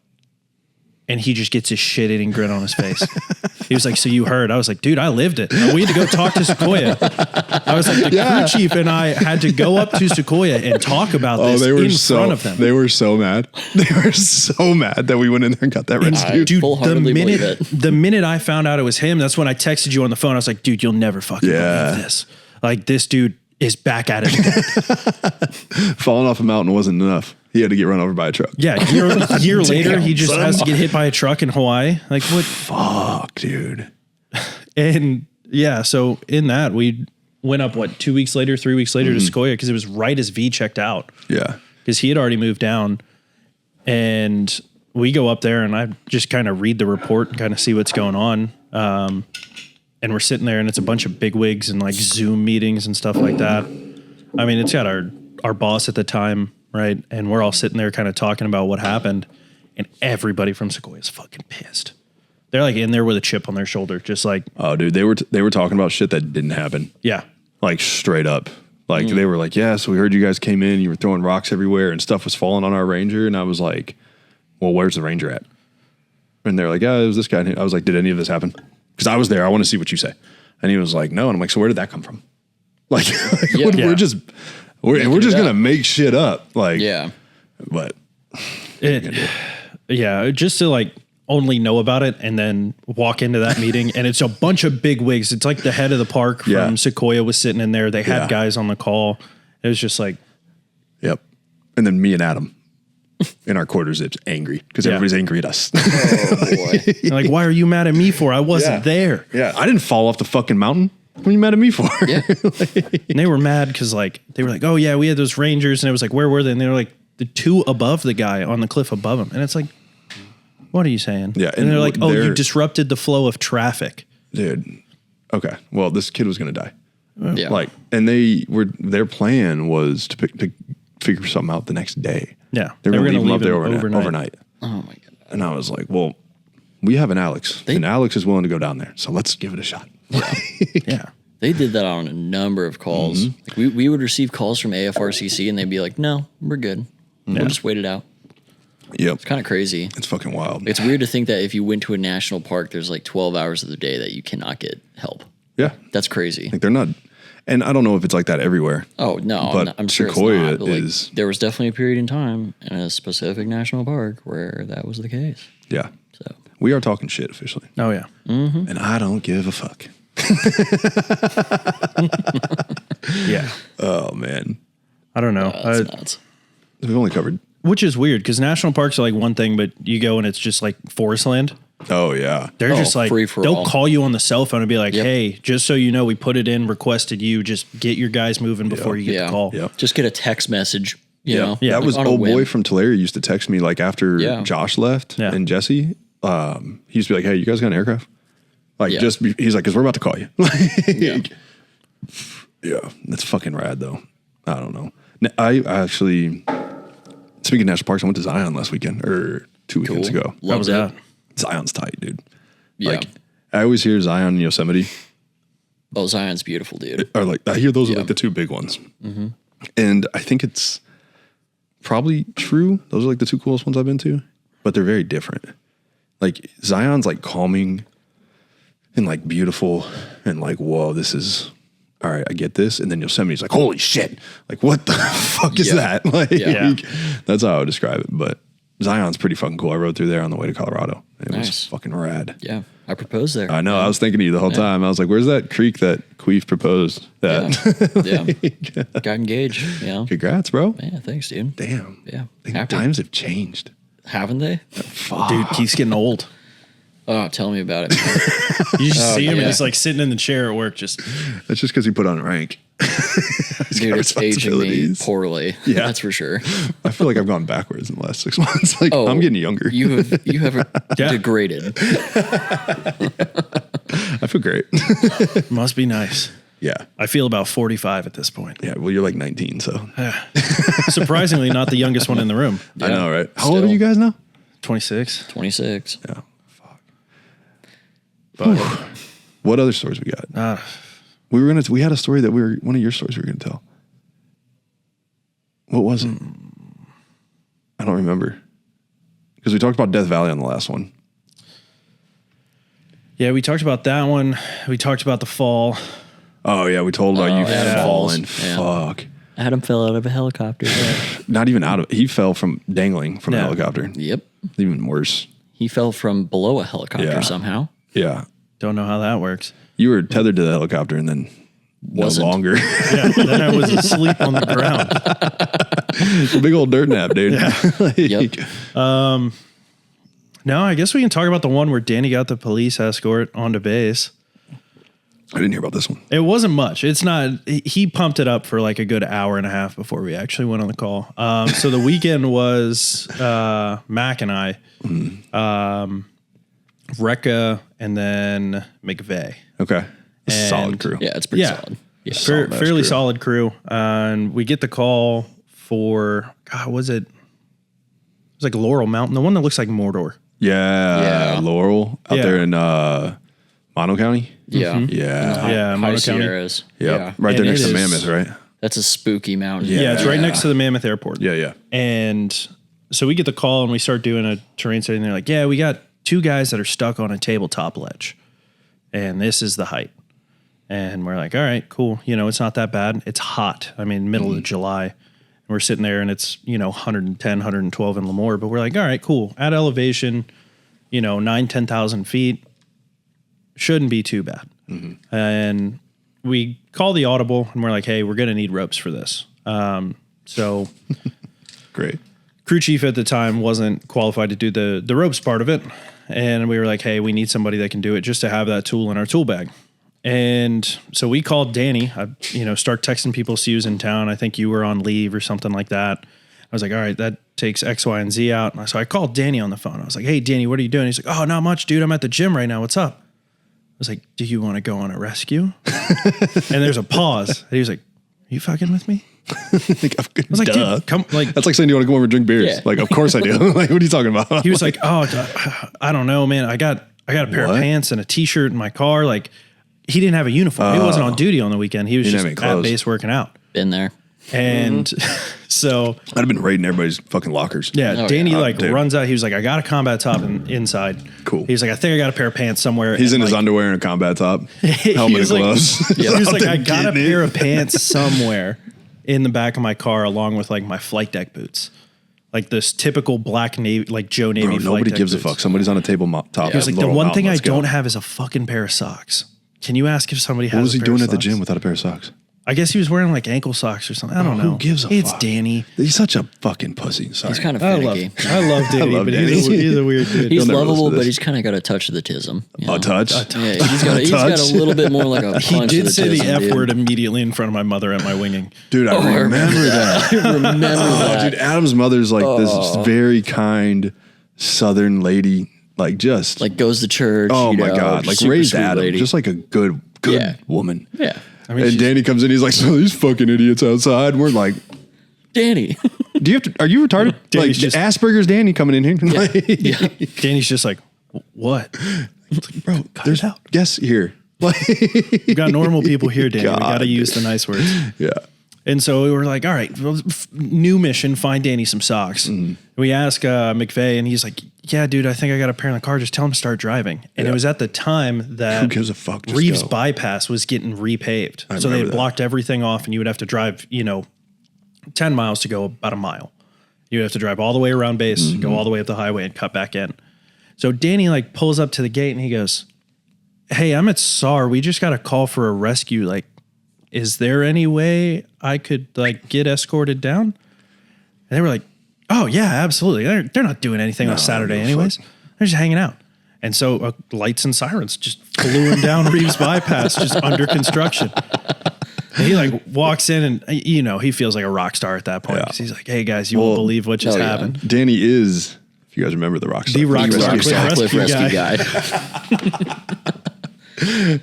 And he just gets his shit-eating grin on his face. He was like, so you heard? I was like, dude, I lived it. We had to go talk to Sequoia. I was like, the crew chief and I had to go up to Sequoia and talk about this in front of them. They were so mad. They were so mad that we went in there and got that rescued. Dude, the minute I found out it was him, that's when I texted you on the phone. I was like, dude, you'll never fucking believe this. Like, this dude is back at it again. Falling off a mountain wasn't enough. He had to get run over by a truck. Yeah, year later, he just has to get hit by a truck in Hawaii. Like, what? Fuck, dude. And yeah, so in that, we went up, 3 weeks later to Sequoia because it was right as V checked out. Yeah. Because he had already moved down. And we go up there and I just kind of read the report and kind of see what's going on. And we're sitting there and it's a bunch of bigwigs and like Zoom meetings and stuff like that. I mean, it's got our boss at the time, right? And we're all sitting there kind of talking about what happened. And everybody from Sequoia is fucking pissed. They're like in there with a chip on their shoulder, just like, oh, dude, they were talking about shit that didn't happen. Yeah. Like straight up. Like they were like, yeah, so we heard you guys came in, you were throwing rocks everywhere and stuff was falling on our Ranger. And I was like, well, where's the Ranger at? And they're like, yeah, it was this guy. And I was like, did any of this happen? Because I was there. I want to see what you say. And he was like, no. And I'm like, so where did that come from? Like, we're just going to make shit up. Like, yeah. But just to like only know about it and then walk into that meeting and it's a bunch of big wigs. It's like the head of the park from Sequoia was sitting in there. They had guys on the call. It was just like, yep. And then me and Adam in our quarters, it's angry because everybody's angry at us. Oh boy. Like, why are you mad at me for? I wasn't there. Yeah. I didn't fall off the fucking mountain. What are you mad at me for? Yeah. And they were mad because like, they were like, oh yeah, we had those Rangers. And it was like, where were they? And they were like the two above the guy on the cliff above him. And it's like, what are you saying? Yeah. And they're like, oh, you disrupted the flow of traffic. Dude. Okay. Well, this kid was going to die. Yeah. Like, and their plan was to figure something out the next day. Yeah. They were going to leave them up there him overnight. Oh my God. And I was like, well, we have an Alex, and Alex is willing to go down there. So let's give it a shot. Yeah. They did that on a number of calls. Like we would receive calls from AFRCC and they'd be like, no, we're good. We'll just wait it out. Yep. It's kind of crazy. It's fucking wild. It's weird to think that if you went to a national park, there's like 12 hours of the day that you cannot get help. Yeah. That's crazy. Like they're not, and I don't know if it's like that everywhere. Oh, no. But I'm sure Sequoia it's not. But is. there was definitely a period in time in a specific national park where that was the case. Yeah. So We are talking shit officially. Oh, yeah. And I don't give a fuck. Yeah. Oh, man. I don't know. That's nuts. We've only covered. Which is weird because national parks are like one thing, but you go and it's just like forest land. Oh, yeah. They're just like, free for they'll all. call you on the cell phone and be like, Yep. hey, just so you know, we put it in, requested you, just get your guys moving before you get the call. Yeah. Just get a text message, you know? Yeah, That like was on a old whim. boy from Tulare used to text me like after Yeah. Josh left Yeah. and Jesse. He used to be like, hey, you guys got an aircraft? Like, Yeah. he's like, because we're about to call you. Yeah. Yeah, that's fucking rad, though. I don't know. I actually, speaking of national parks, I went to Zion last weekend, or 2 weekends Cool. ago. How was that? Zion's tight, dude. Yeah. Like, I always hear Zion and Yosemite, Oh, Zion's beautiful, dude. or like, I hear those are Yeah. like the two big ones. And I think it's probably true. Those are like the two coolest ones I've been to, but they're very different. Like, Zion's like calming and like beautiful and like, whoa, this is all right, I get this. And then Yosemite's like, holy shit. Like, what the fuck is Yeah. that? Like, Yeah. that's how I would describe it. But Zion's pretty fucking cool. I rode through there on the way to Colorado. It was Nice. fucking rad. Yeah. I proposed there. I know. I was thinking of you the whole time. I was like, where's that creek that Queef proposed? Yeah. Yeah. Got engaged. Yeah. Congrats, bro. Yeah. Thanks, dude. Damn. Yeah. Think Happy. times have changed. Haven't they? Dude, Keith's getting old. Oh, tell me about it. You just see him yeah. and he's like sitting in the chair at work, just That's just because he put on rank. He's Dude, got it's aging me responsibilities. poorly. Yeah. That's for sure. I feel like I've gone backwards in the last 6 months. Like, Oh, I'm getting younger. You have Yeah. degraded. I feel great. must be nice. Yeah. I feel about 45 at this point. Yeah. Well, you're like 19, so Surprisingly, not the youngest one in the room. I know, right? How Still. old are you guys now? 26. 26. Yeah. But What other stories we got? We had a story that one of your stories we were gonna tell. What was it? I don't remember. Because we talked about Death Valley on the last one. yeah, we talked about that one. We talked about the fall. Oh yeah, we told about you Adam falling. Falls. Yeah. Fuck. Adam fell out of a helicopter. Not even out of it. He fell from dangling from a Yeah. helicopter. Yep. Even worse. He fell from below a helicopter Yeah. somehow. Yeah. Don't know how that works. You were tethered to the helicopter and then Wasn't. no longer. Yeah, then I was asleep on the ground. It's a big old dirt nap, dude. Like, Yep. No, I guess we can talk about the one where Danny got the police escort onto base. I didn't hear about this one. It wasn't much. It's not. He pumped it up for like a good hour and a half before we actually went on the call. So the weekend was Mac and I, Rekka, and then McVeigh. Okay. This is a solid And- crew. Yeah, it's pretty Yeah. solid. Yeah. Solid-ass Fairly crew. solid crew. And we get the call for, God, was it? It was like Laurel Mountain, the one that looks like Mordor. Yeah. Yeah. Laurel out Yeah. there in Mono County. Yeah. Yeah. Yeah, High Mono County. Sierras. Yep. Yeah. Right there And next it to is- Mammoth, right? That's a spooky mountain. Yeah, it's right next to the Mammoth Airport. Yeah, yeah. And so we get the call and we start doing a terrain study and they're like, yeah, we got 2 guys that are stuck on a tabletop ledge. And this is the height. And we're like, all right, cool. You know, it's not that bad. It's hot. I mean, middle of July. And we're sitting there and it's, 110, 112 in Lemoore. But we're like, all right, cool. At elevation, 9,000, 10,000 feet, shouldn't be too bad. And we call the audible and we're like, hey, we're going to need ropes for this. So Great. crew chief at the time wasn't qualified to do the ropes part of it. And we were like, hey, we need somebody that can do it just to have that tool in our tool bag. And so we called Danny. I, start texting people Sue's in town. I think you were on leave or something like that. I was like, all right, that takes X, Y, and Z out. And so I called Danny on the phone. I was like, hey, Danny, what are you doing? He's like, oh, not much, dude. I'm at the gym right now. What's up? was like, do you want to go on a rescue? And there's a pause. And he was like, are you fucking with me? I was like, duh. dude, come, like, that's like saying you want to come over and drink beers. Yeah. Like, of course I do. Like, what are you talking about? he was like, oh, I don't know, man. I got a pair of pants and a t-shirt in my car. Like, he didn't have a uniform. He wasn't on duty on the weekend. He was just at base working out. Been there. And so I'd have been raiding everybody's fucking lockers. yeah, Danny Dude. runs out. He was like, I got a combat top inside. Cool. He was like, I think I got a pair of pants somewhere. He's in his like, underwear and a combat top, helmet and gloves. He was like, I got a pair of pants somewhere in the back of my car, along with like my flight deck boots, like this typical black Navy, like Joe Navy. Bro, flight nobody deck gives boots. a fuck. Somebody's on a table top. He was like, the one thing I don't have is a fucking pair of socks. Can you ask if somebody has? What was he doing at the socks? gym without a pair of socks? I guess he was wearing like ankle socks or something. I don't know. Who gives a fuck? It's Danny. He's such a fucking pussy. Sorry. He's kind of I finicky. love Danny, love but Danny. he's a weird dude. He's never lovable, listen to but this. he's kind of got a touch of the tism. You know? A touch? Yeah, he's got a little bit more like a punch He of did the say the tism, F dude. word immediately in front of my mother at my winging. Dude, I remember that. I remember Oh, that. dude, Adam's mother's like this very kind Southern lady, like just Like goes to church. oh you my know, God, like super raised sweet Adam, lady. just like a good Yeah. woman. Yeah. I mean, And Danny comes in, he's like, so these fucking idiots outside. And we're like, Danny. do you have to? Are you retarded? Like Danny's just- Asperger's Danny coming in here. Like, Yeah. Danny's just like, what? bro, Cut there's it out. guests here. Like, We've got normal people here, Danny. God, we got to use the nice words. yeah. And so we were like, all right, well, new mission, find Danny some socks. We ask McVeigh, and he's like, yeah, dude, I think I got a pair in the car. Just tell him to start driving. And it was at the time that Who gives a fuck? Just Reeves go. bypass was getting repaved. So they remember had that. blocked everything off, and you would have to drive, 10 miles to go about a mile. You would have to drive all the way around base, go all the way up the highway, and cut back in. So Danny like pulls up to the gate, and he goes, hey, I'm at SAR. We just got a call for a rescue. Like, is there any way I could like get escorted down? And they were like, oh yeah, absolutely. They're not doing anything on Saturday anyways. They're just hanging out. And so lights and sirens just flew him down Reeves bypass, just under construction. And he like walks in and he feels like a rock star at that point. Yeah. 'Cause he's like, hey guys, you won't believe what just hell yeah. happened. Danny is, if you guys remember the rock star. The rock star. Cliff Rescue Rescue guy. guy.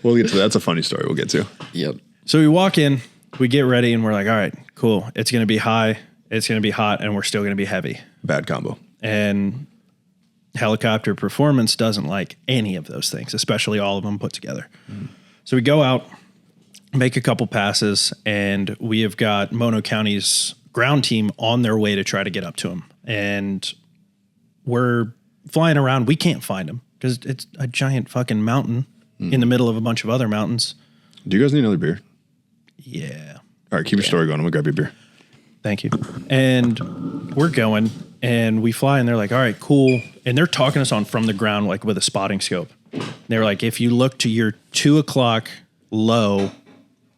We'll get to that. That's a funny story we'll get to. Yep. So we walk in, we get ready, and we're like, all right, cool. It's going to be high. It's going to be hot, and we're still going to be heavy. Bad combo. And helicopter performance doesn't like any of those things, especially all of them put together. So we go out, make a couple passes, and we have got Mono County's ground team on their way to try to get up to him. And we're flying around. We can't find him because it's a giant fucking mountain in the middle of a bunch of other mountains. Do you guys need another beer? Yeah. All right, keep your story going. I'm going to grab your beer. Thank you. And we're going, and we fly, and they're like, all right, cool. And they're talking us on from the ground, like with a spotting scope. They're like, if you look to your 2 o'clock low,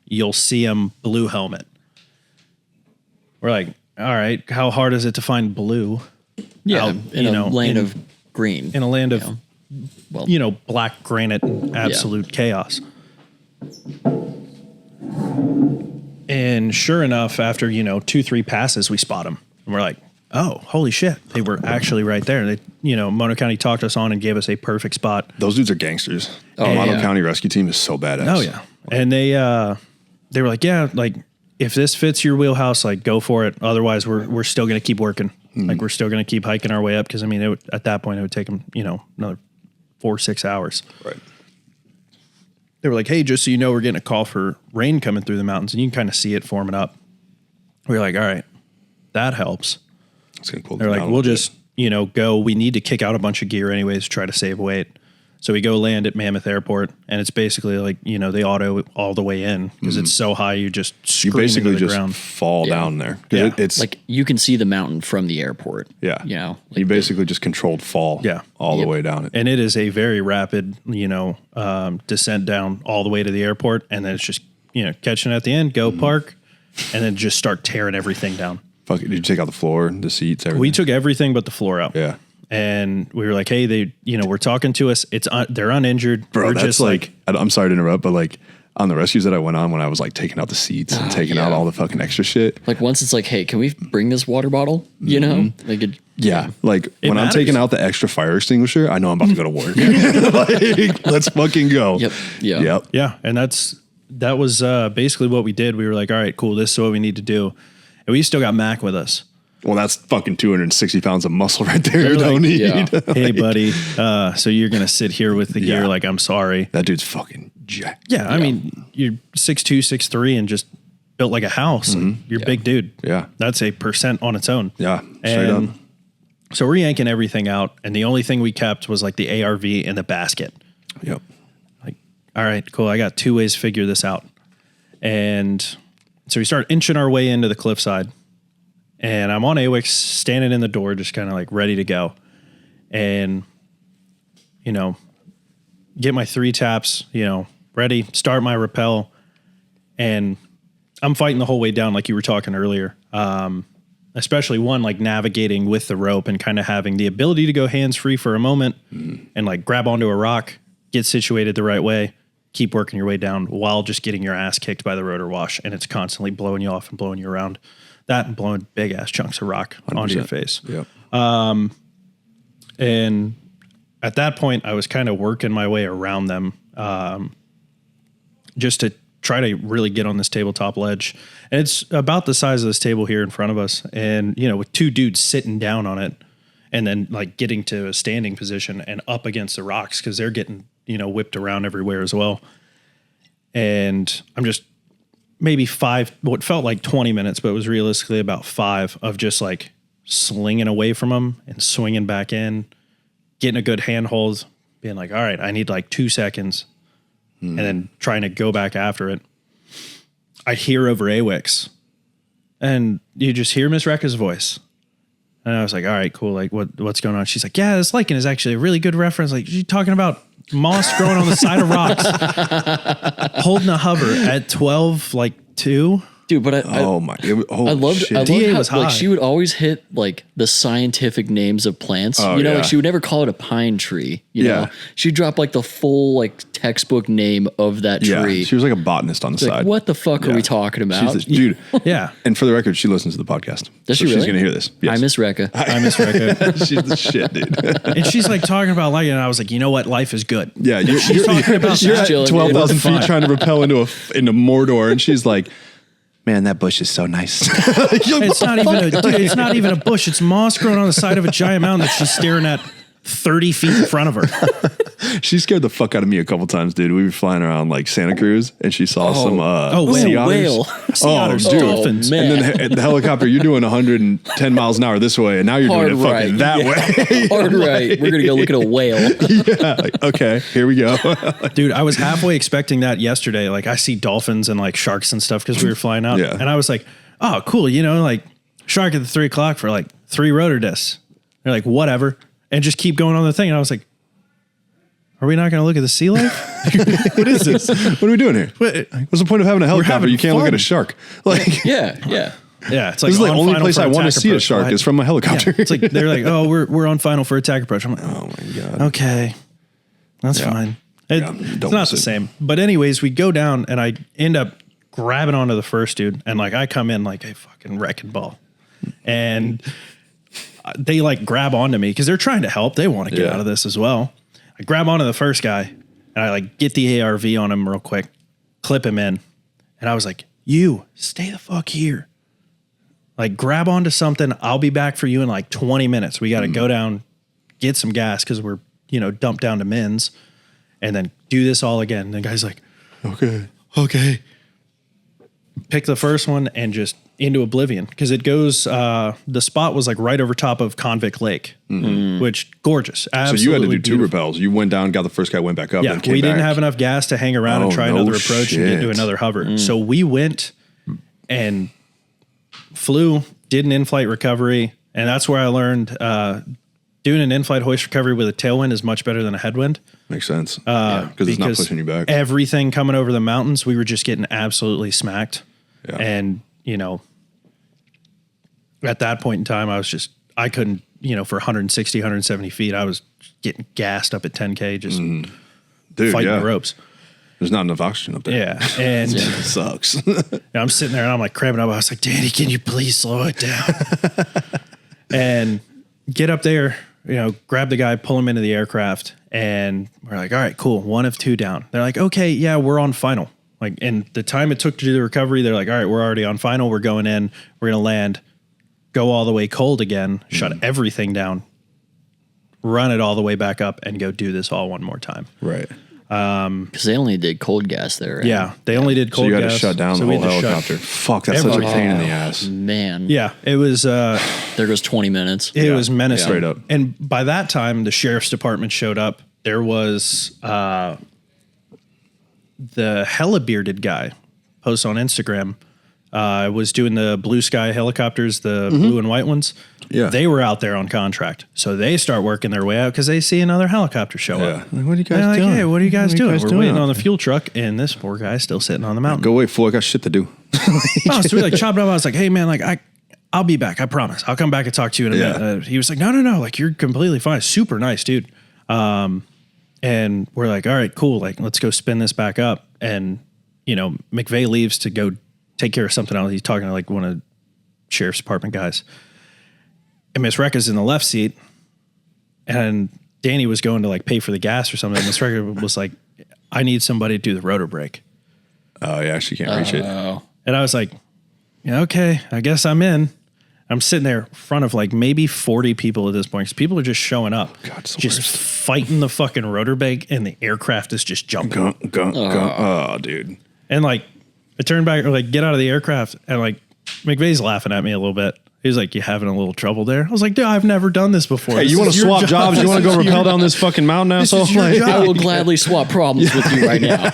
you'll see him blue helmet. We're like, all right, how hard is it to find blue? Yeah. Out, in a land of green. in a land of, Well, black granite and absolute chaos. And sure enough, after, 2-3 passes, we spot them. And we're like, oh, holy shit. They were actually right there. They, Mono County talked us on and gave us a perfect spot. Those dudes are gangsters. Oh, The Mono yeah. County Rescue Team is so badass. Oh, yeah. And they were like, yeah, like, if this fits your wheelhouse, like, go for it. Otherwise, we're still going to keep working. Like, we're still going to keep hiking our way up. Because, at that point, it would take them, another 4-6 hours. Right. They were like, hey, just so you know, we're getting a call for rain coming through the mountains. And you can kind of see it forming up. We were like, all right, that helps. It's gonna pull They're them like, down we'll a bit. just, go. We need to kick out a bunch of gear anyways to try to save weight. So we go land at Mammoth Airport, and it's basically like, they auto all the way in because it's so high you just You scream basically into the just ground. fall Yeah. down there. 'Cause Yeah. it's like you can see the mountain from the airport. yeah. Like you basically just controlled fall. Yeah. All Yep. the way down it. And it is a very rapid, descent down all the way to the airport. And then it's just, catching at the end, go park, and then just start tearing everything down. Fuck it. Did you take out the floor, the seats, everything? We took everything but the floor out. Yeah. And we were like, hey, they, we're talking to us. They're uninjured. Bro, we're that's just like, I'm sorry to interrupt, but like, on the rescues that I went on when I was like taking out the seats and taking out all the fucking extra shit. Like once it's like, hey, can we bring this water bottle? You know, like like when I'm matters. taking out the extra fire extinguisher, I know I'm about to go to work. Like, let's fucking go. Yep. Yeah. And that was basically what we did. We were like, all right, cool. This is what we need to do. And we still got Mac with us. Well, that's fucking 260 pounds of muscle right there. They're Don't like, need. Hey, buddy. So you're going to sit here with the gear. Like, I'm sorry. That dude's fucking jacked. Yeah. I mean, you're 6'2", 6'3", and just built like a house. Like, you're a big dude. Yeah. That's a % on its own. Yeah. Straight up. So we're yanking everything out. And the only thing we kept was like the ARV and the basket. Yep. Like, all right, cool. I got 2 ways to figure this out. And so we start inching our way into the cliffside. And I'm on AWIX standing in the door, just kind of like ready to go. And, you know, get my 3 taps, you know, ready, start my rappel. And I'm fighting the whole way down, like you were talking earlier. Especially one, like navigating with the rope and kind of having the ability to go hands free for a moment and like grab onto a rock, get situated the right way, keep working your way down while just getting your ass kicked by the rotor wash. And it's constantly blowing you off and blowing you around. That and blowing big ass chunks of rock 100%. Onto your face. Yep. And at that point, I was kind of working my way around them just to try to really get on this tabletop ledge. And it's about the size of this table here in front of us. And, you know, with 2 dudes sitting down on it and then like getting to a standing position and up against the rocks because they're getting, you know, whipped around everywhere as well. And I'm just maybe 5, what felt like 20 minutes, but it was realistically about 5 of just like slinging away from them and swinging back in, getting a good handhold, being like, all right, I need like 2 seconds, and then trying to go back after it. I hear over AWIX, and you just hear Miss Rekka's voice. And I was like, all right, cool. Like, what's going on? She's like, yeah, this lichen is actually a really good reference. Like, she's talking about moss growing on the side of rocks, holding a hover at 12, like 2. Dude, but I loved DA how, was high. like she would always hit like the scientific names of plants. Like she would never call it a pine tree. You know, she'd drop like the full like textbook name of that tree. Yeah, she was like a botanist on the side. Like, what the fuck are we talking about? Dude. Yeah. And for the record, she listens to the podcast. Does she She's really? going to hear this. Yes. I miss Rekka. I miss Rekka. She's the shit, dude. And she's like talking about light, and I was like, you know what? Life is good. Yeah, you're talking about you're at chilling, 12,000 dude. feet trying to rappel into Mordor, and she's like, man, that bush is so nice. It's not even a bush. It's moss growing on the side of a giant mountain that she's staring at 30 feet in front of her. She scared the fuck out of me a couple times, dude. We were flying around like Santa Cruz, and she saw some sea otters. Whale. Sea otters, dude. dolphins. Man. And then the helicopter, you're doing 110 miles an hour this way, and now you're Hard doing it fucking right. that way. Hard right. We're gonna go look at a whale. Yeah, like, okay, here we go. Dude, I was halfway expecting that yesterday. Like, I see dolphins and like sharks and stuff because we were flying out. Yeah. And I was like, oh, cool. You know, like shark at the 3 o'clock for like 3 rotor discs. They're like, whatever. And just keep going on the thing. And I was like, are we not going to look at the sea life? What is this? What are we doing here? What's the point of having a helicopter? having You can't look fun. at a shark. Like, Yeah. Yeah. It's like, this is the on only final place for I want to attack see a approach. shark is from a helicopter. Yeah, it's like, they're like, oh, we're on final for attack approach. I'm like, Oh my God. okay, that's fine. It's don't not miss the it. same. But anyways, we go down and I end up grabbing onto the first dude. And like, I come in like a fucking wrecking ball. And they like grab onto me because they're trying to help. They want to get out of this as well. I grab onto the first guy and I like get the ARV on him real quick, clip him in. And I was like, you stay the fuck here. Like, grab onto something. I'll be back for you in like 20 minutes. We got to go down, get some gas because we're, you know, dumped down to Mins and then do this all again. And the guy's like, okay. Pick the first one and just into oblivion because it goes, the spot was like right over top of Convict Lake, which gorgeous. Absolutely So you had to do 2 beautiful. rappels. You went down, got the first guy, went back up, Yeah, and came we didn't back. have enough gas to hang around and try no another approach and get to shit. another hover. So we went and flew, did an in-flight recovery, and that's where I learned doing an in-flight hoist recovery with a tailwind is much better than a headwind. Makes sense. Because it's not pushing you back. Everything coming over the mountains, we were just getting absolutely smacked. Yeah. And, you know, at that point in time, I couldn't, you know, for 160, 170 feet, I was getting gassed up at 10K, just Dude, fighting yeah. the ropes. There's not enough oxygen up there. Yeah. And It sucks. I'm sitting there and I'm like cramping up. I was like, Danny, can you please slow it down? And get up there, grab the guy, pull him into the aircraft. And we're like, all right, cool. 1 of 2 down. They're like, okay, yeah, we're on final. Like, and the time it took to do the recovery, they're like, all right, we're already on final. We're going in. We're going to land, go all the way cold again, shut everything down, run it all the way back up, and go do this all one more time. Right. Because they only did cold gas there, right? Yeah, they only did cold So you gas. got to shut down the we whole had to shut helicopter. Fuck, that's such a pain in the ass. Man. Yeah, it was. There goes 20 minutes. It was menacing. Straight up. And by that time, the sheriff's department showed up. There was the hella bearded guy posts on Instagram. Was doing the blue sky helicopters, the blue and white ones. Yeah. They were out there on contract. So they start working their way out because they see another helicopter show up. Like, what are you guys They're like, doing? hey, what are you guys doing? We're waiting on the out fuel truck, and this poor guy's still sitting on the mountain. there? Go away, fool. I got shit to do. Oh, so we like chopped up. I was like, hey man, like I'll be back. I promise. I'll come back and talk to you in a minute. He was like, no. Like, you're completely fine. Super nice, dude. And we're like, all right, cool. Like, let's go spin this back up. And, McVeigh leaves to go take care of something else. He's talking to like one of the sheriff's department guys. And Miss Rekka's in the left seat. And Danny was going to like pay for the gas or something. Miss Rekka was like, I need somebody to do the rotor brake. Oh, yeah, she can't reach it. And I was like, yeah, okay, I guess I'm in. I'm sitting there in front of like maybe 40 people at this point because people are just showing up, God, it's the just worst. fighting the fucking rotor brake, and the aircraft is just jumping. Gunk. Oh, dude. And like, I turned back, or like, get out of the aircraft, and like, McVeigh's laughing at me a little bit. He's like, you having a little trouble there? I was like, dude, I've never done this before. Hey, you want to swap jobs? You want to go rappel down this fucking mountain, asshole? I will gladly swap problems with you right now.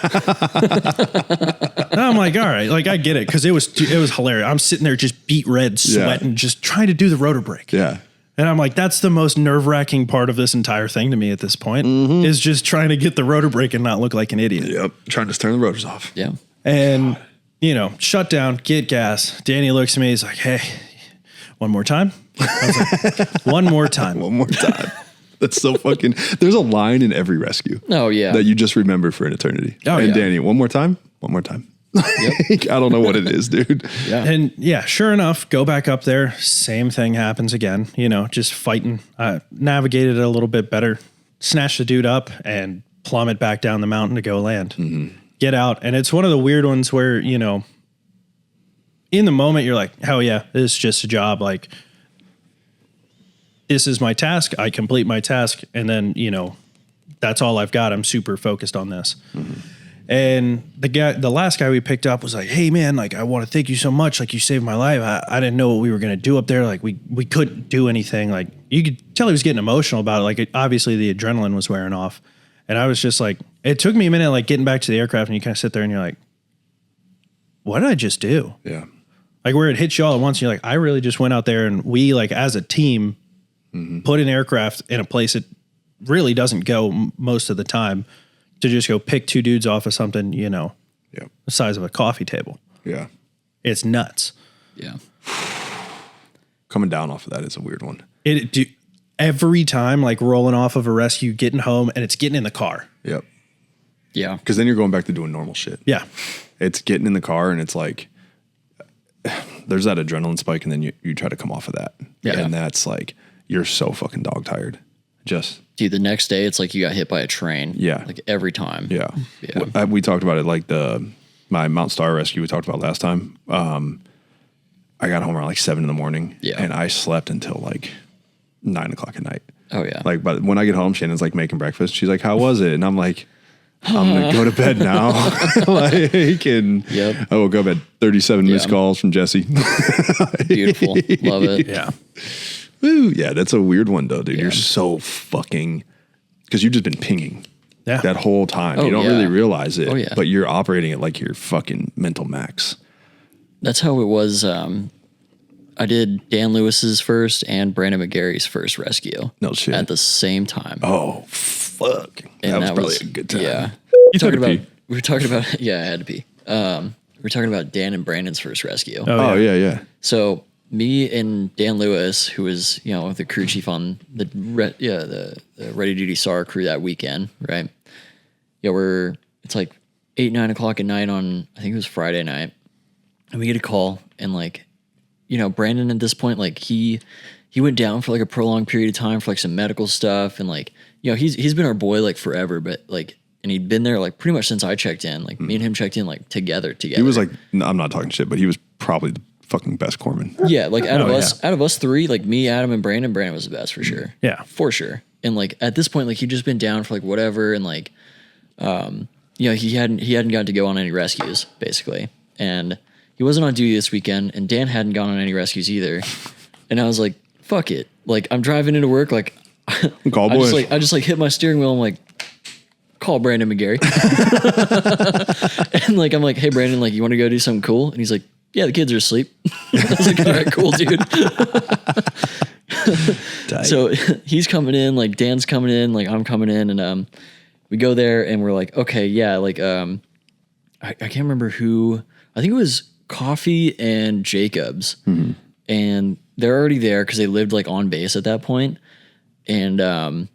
And I'm like, all right, like I get it because it was hilarious. I'm sitting there just beat red, sweating, just trying to do the rotor brake. Yeah. And I'm like, that's the most nerve-wracking part of this entire thing to me at this point is just trying to get the rotor brake and not look like an idiot. Yep. Trying to turn the rotors off. Yeah. And, shut down, get gas. Danny looks at me. He's like, hey, one more time. I was like, one more time. One more time. That's so fucking. There's a line in every rescue. Oh, yeah. That you just remember for an eternity. Oh, and yeah. Danny, one more time. One more time. I don't know what it is, dude. Yeah. And yeah, sure enough, go back up there. Same thing happens again, just fighting. Navigated it a little bit better. Snatch the dude up and plummet back down the mountain to go land. Get out. And it's one of the weird ones where, in the moment you're like, hell yeah, this is just a job. Like, this is my task. I complete my task. And then, that's all I've got. I'm super focused on this. And the last guy we picked up was like, hey man, like, I want to thank you so much. Like, you saved my life. I didn't know what we were going to do up there. Like, we couldn't do anything. Like, you could tell he was getting emotional about it. Like, obviously the adrenaline was wearing off. And I was just like, it took me a minute, like getting back to the aircraft, and you kind of sit there and you're like, what did I just do? Yeah. Like, where it hits you all at once. And you're like, I really just went out there and we, like, as a team, put an aircraft in a place it really doesn't go most of the time, to just go pick 2 dudes off of something, the size of a coffee table. Yeah. It's nuts. Yeah. Coming down off of that is a weird one. Every time, like rolling off of a rescue, getting home, and it's getting in the car. Yep. Yeah. Because then you're going back to doing normal shit. Yeah. It's getting in the car and it's like, there's that adrenaline spike, and then you try to come off of that. Yeah. And that's like, you're so fucking dog tired. Dude, the next day it's like you got hit by a train. Yeah. Like every time. Yeah. Yeah. We talked about it, like my Mount Star rescue we talked about last time. I got home around like 7 a.m. Yeah. And I slept until like 9 o'clock at night. Oh yeah. Like, but when I get home, Shannon's like making breakfast. She's like, how was it? And I'm like, I'm going to go to bed now. Yep. I woke up at 37 missed calls from Jesse. Beautiful. Love it. Yeah. Woo. Yeah, that's a weird one though, dude. Yeah. You're so fucking, because you've just been pinging Yeah. that whole time. Oh, You don't yeah. really realize it, Oh, yeah. but you're operating at like your fucking mental max. That's how it was. I did Dan Lewis's first and Brandon McGarry's first rescue. No shit. At the same time. Oh, fuck. And that was probably a good time. Yeah. You took a pee. We were talking about, yeah, I had to pee. We were talking about Dan and Brandon's first rescue. Oh, yeah. So me and Dan Lewis, who was, the crew chief on the Ready Duty SAR crew that weekend, right? Yeah, it's like 8, 9 o'clock at night on, I think it was Friday night. And we get a call, and like, you know, Brandon at this point, like he went down for like a prolonged period of time for like some medical stuff. And like, you know, he's been our boy like forever, but like, and he'd been there like pretty much since I checked in. Like me and him checked in like together. He was like, I'm not talking shit, but he was probably the fucking best corpsman. Yeah, like out of us three, like me, Adam, and Brandon was the best for sure. Yeah, for sure. And like at this point, like he'd just been down for like whatever, and like, you know, he hadn't gotten to go on any rescues basically, and he wasn't on duty this weekend, and Dan hadn't gone on any rescues either. And I was like, fuck it, like I'm driving into work, like call boy. I just hit my steering wheel. I'm like, call Brandon McGarry. And like I'm like, hey Brandon, like you want to go do something cool? And he's like, yeah, the kids are asleep. I was like, all right, cool, dude. So he's coming in, like Dan's coming in, like I'm coming in, and we go there and we're like, okay, yeah, like I can't remember who. I think it was Coffee and Jacobs, and they're already there because they lived like on base at that point, and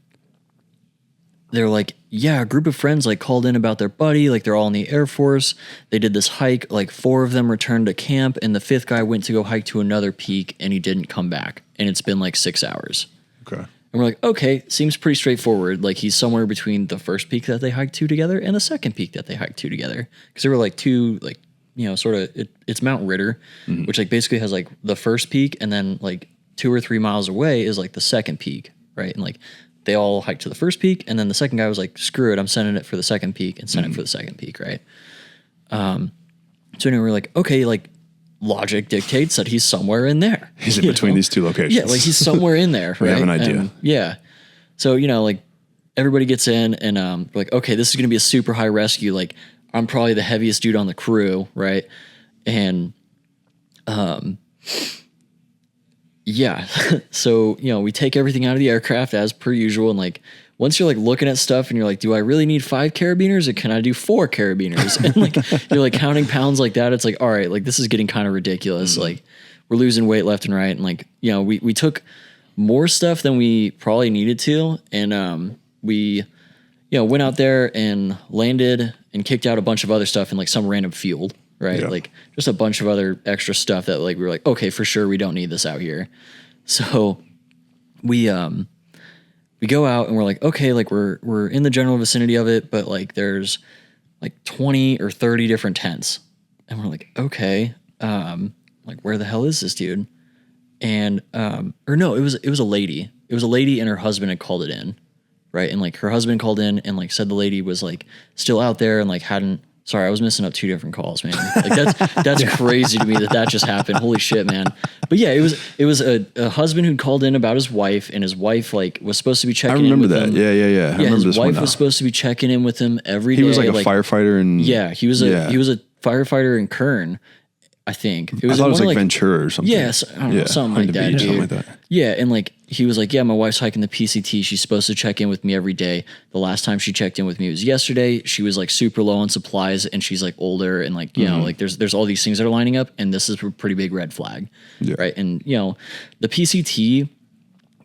they're like, yeah, a group of friends like called in about their buddy, like they're all in the Air Force. They did this hike, like 4 of them returned to camp, and the 5th guy went to go hike to another peak, and he didn't come back, and it's been like 6 hours. Okay. And we're like, okay, seems pretty straightforward. Like he's somewhere between the first peak that they hiked to together and the second peak that they hiked to together, because there were like 2, like, you know, sort of it's Mount Ritter, which like basically has like the first peak, and then like 2 or 3 miles away is like the second peak, right? And like they all hiked to the first peak, and then the second guy was like, screw it, I'm sending it for the second peak, and sent it for the second peak, right? So anyway, we're like, okay, like logic dictates that he's somewhere in there. He's in between these 2 locations. Yeah, like he's somewhere in there, right? We have an idea. And, yeah. So, you know, like everybody gets in, and we're like, okay, this is going to be a super high rescue. Like I'm probably the heaviest dude on the crew, right? And yeah. So, you know, we take everything out of the aircraft as per usual. And like, once you're like looking at stuff and you're like, do I really need 5 carabiners, or can I do 4 carabiners? And like, you're like counting pounds like that. It's like, all right, like this is getting kind of ridiculous. Like we're losing weight left and right. And like, you know, we took more stuff than we probably needed to. And we, you know, went out there and landed and kicked out a bunch of other stuff in like some random field. Right. Yeah. Like just a bunch of other extra stuff that like, we were like, okay, for sure, we don't need this out here. So we go out and we're like, okay, like we're in the general vicinity of it, but like there's like 20 or 30 different tents. And we're like, okay, like where the hell is this dude? And, or no, it was a lady. It was a lady, and her husband had called it in. Right. And like her husband called in and like said the lady was like still out there and like hadn't. Sorry, I was missing up 2 different calls, man. Like that's crazy to me that just happened. Holy shit, man. But yeah, it was a husband who called in about his wife, and his wife like was supposed to be checking in with him. I remember that. Yeah. I remember his wife was supposed to be checking in with him every day. He was like a firefighter, and he was a firefighter in Kern, I think. I thought it was like Ventura or something. Yes, I don't know, something like that, dude. Something like that. Yeah, and like he was like, yeah, my wife's hiking the PCT. She's supposed to check in with me every day. The last time she checked in with me was yesterday. She was like super low on supplies, and she's like older, and like, you know, like there's all these things that are lining up, and this is a pretty big red flag. Yeah. Right. And you know, the PCT,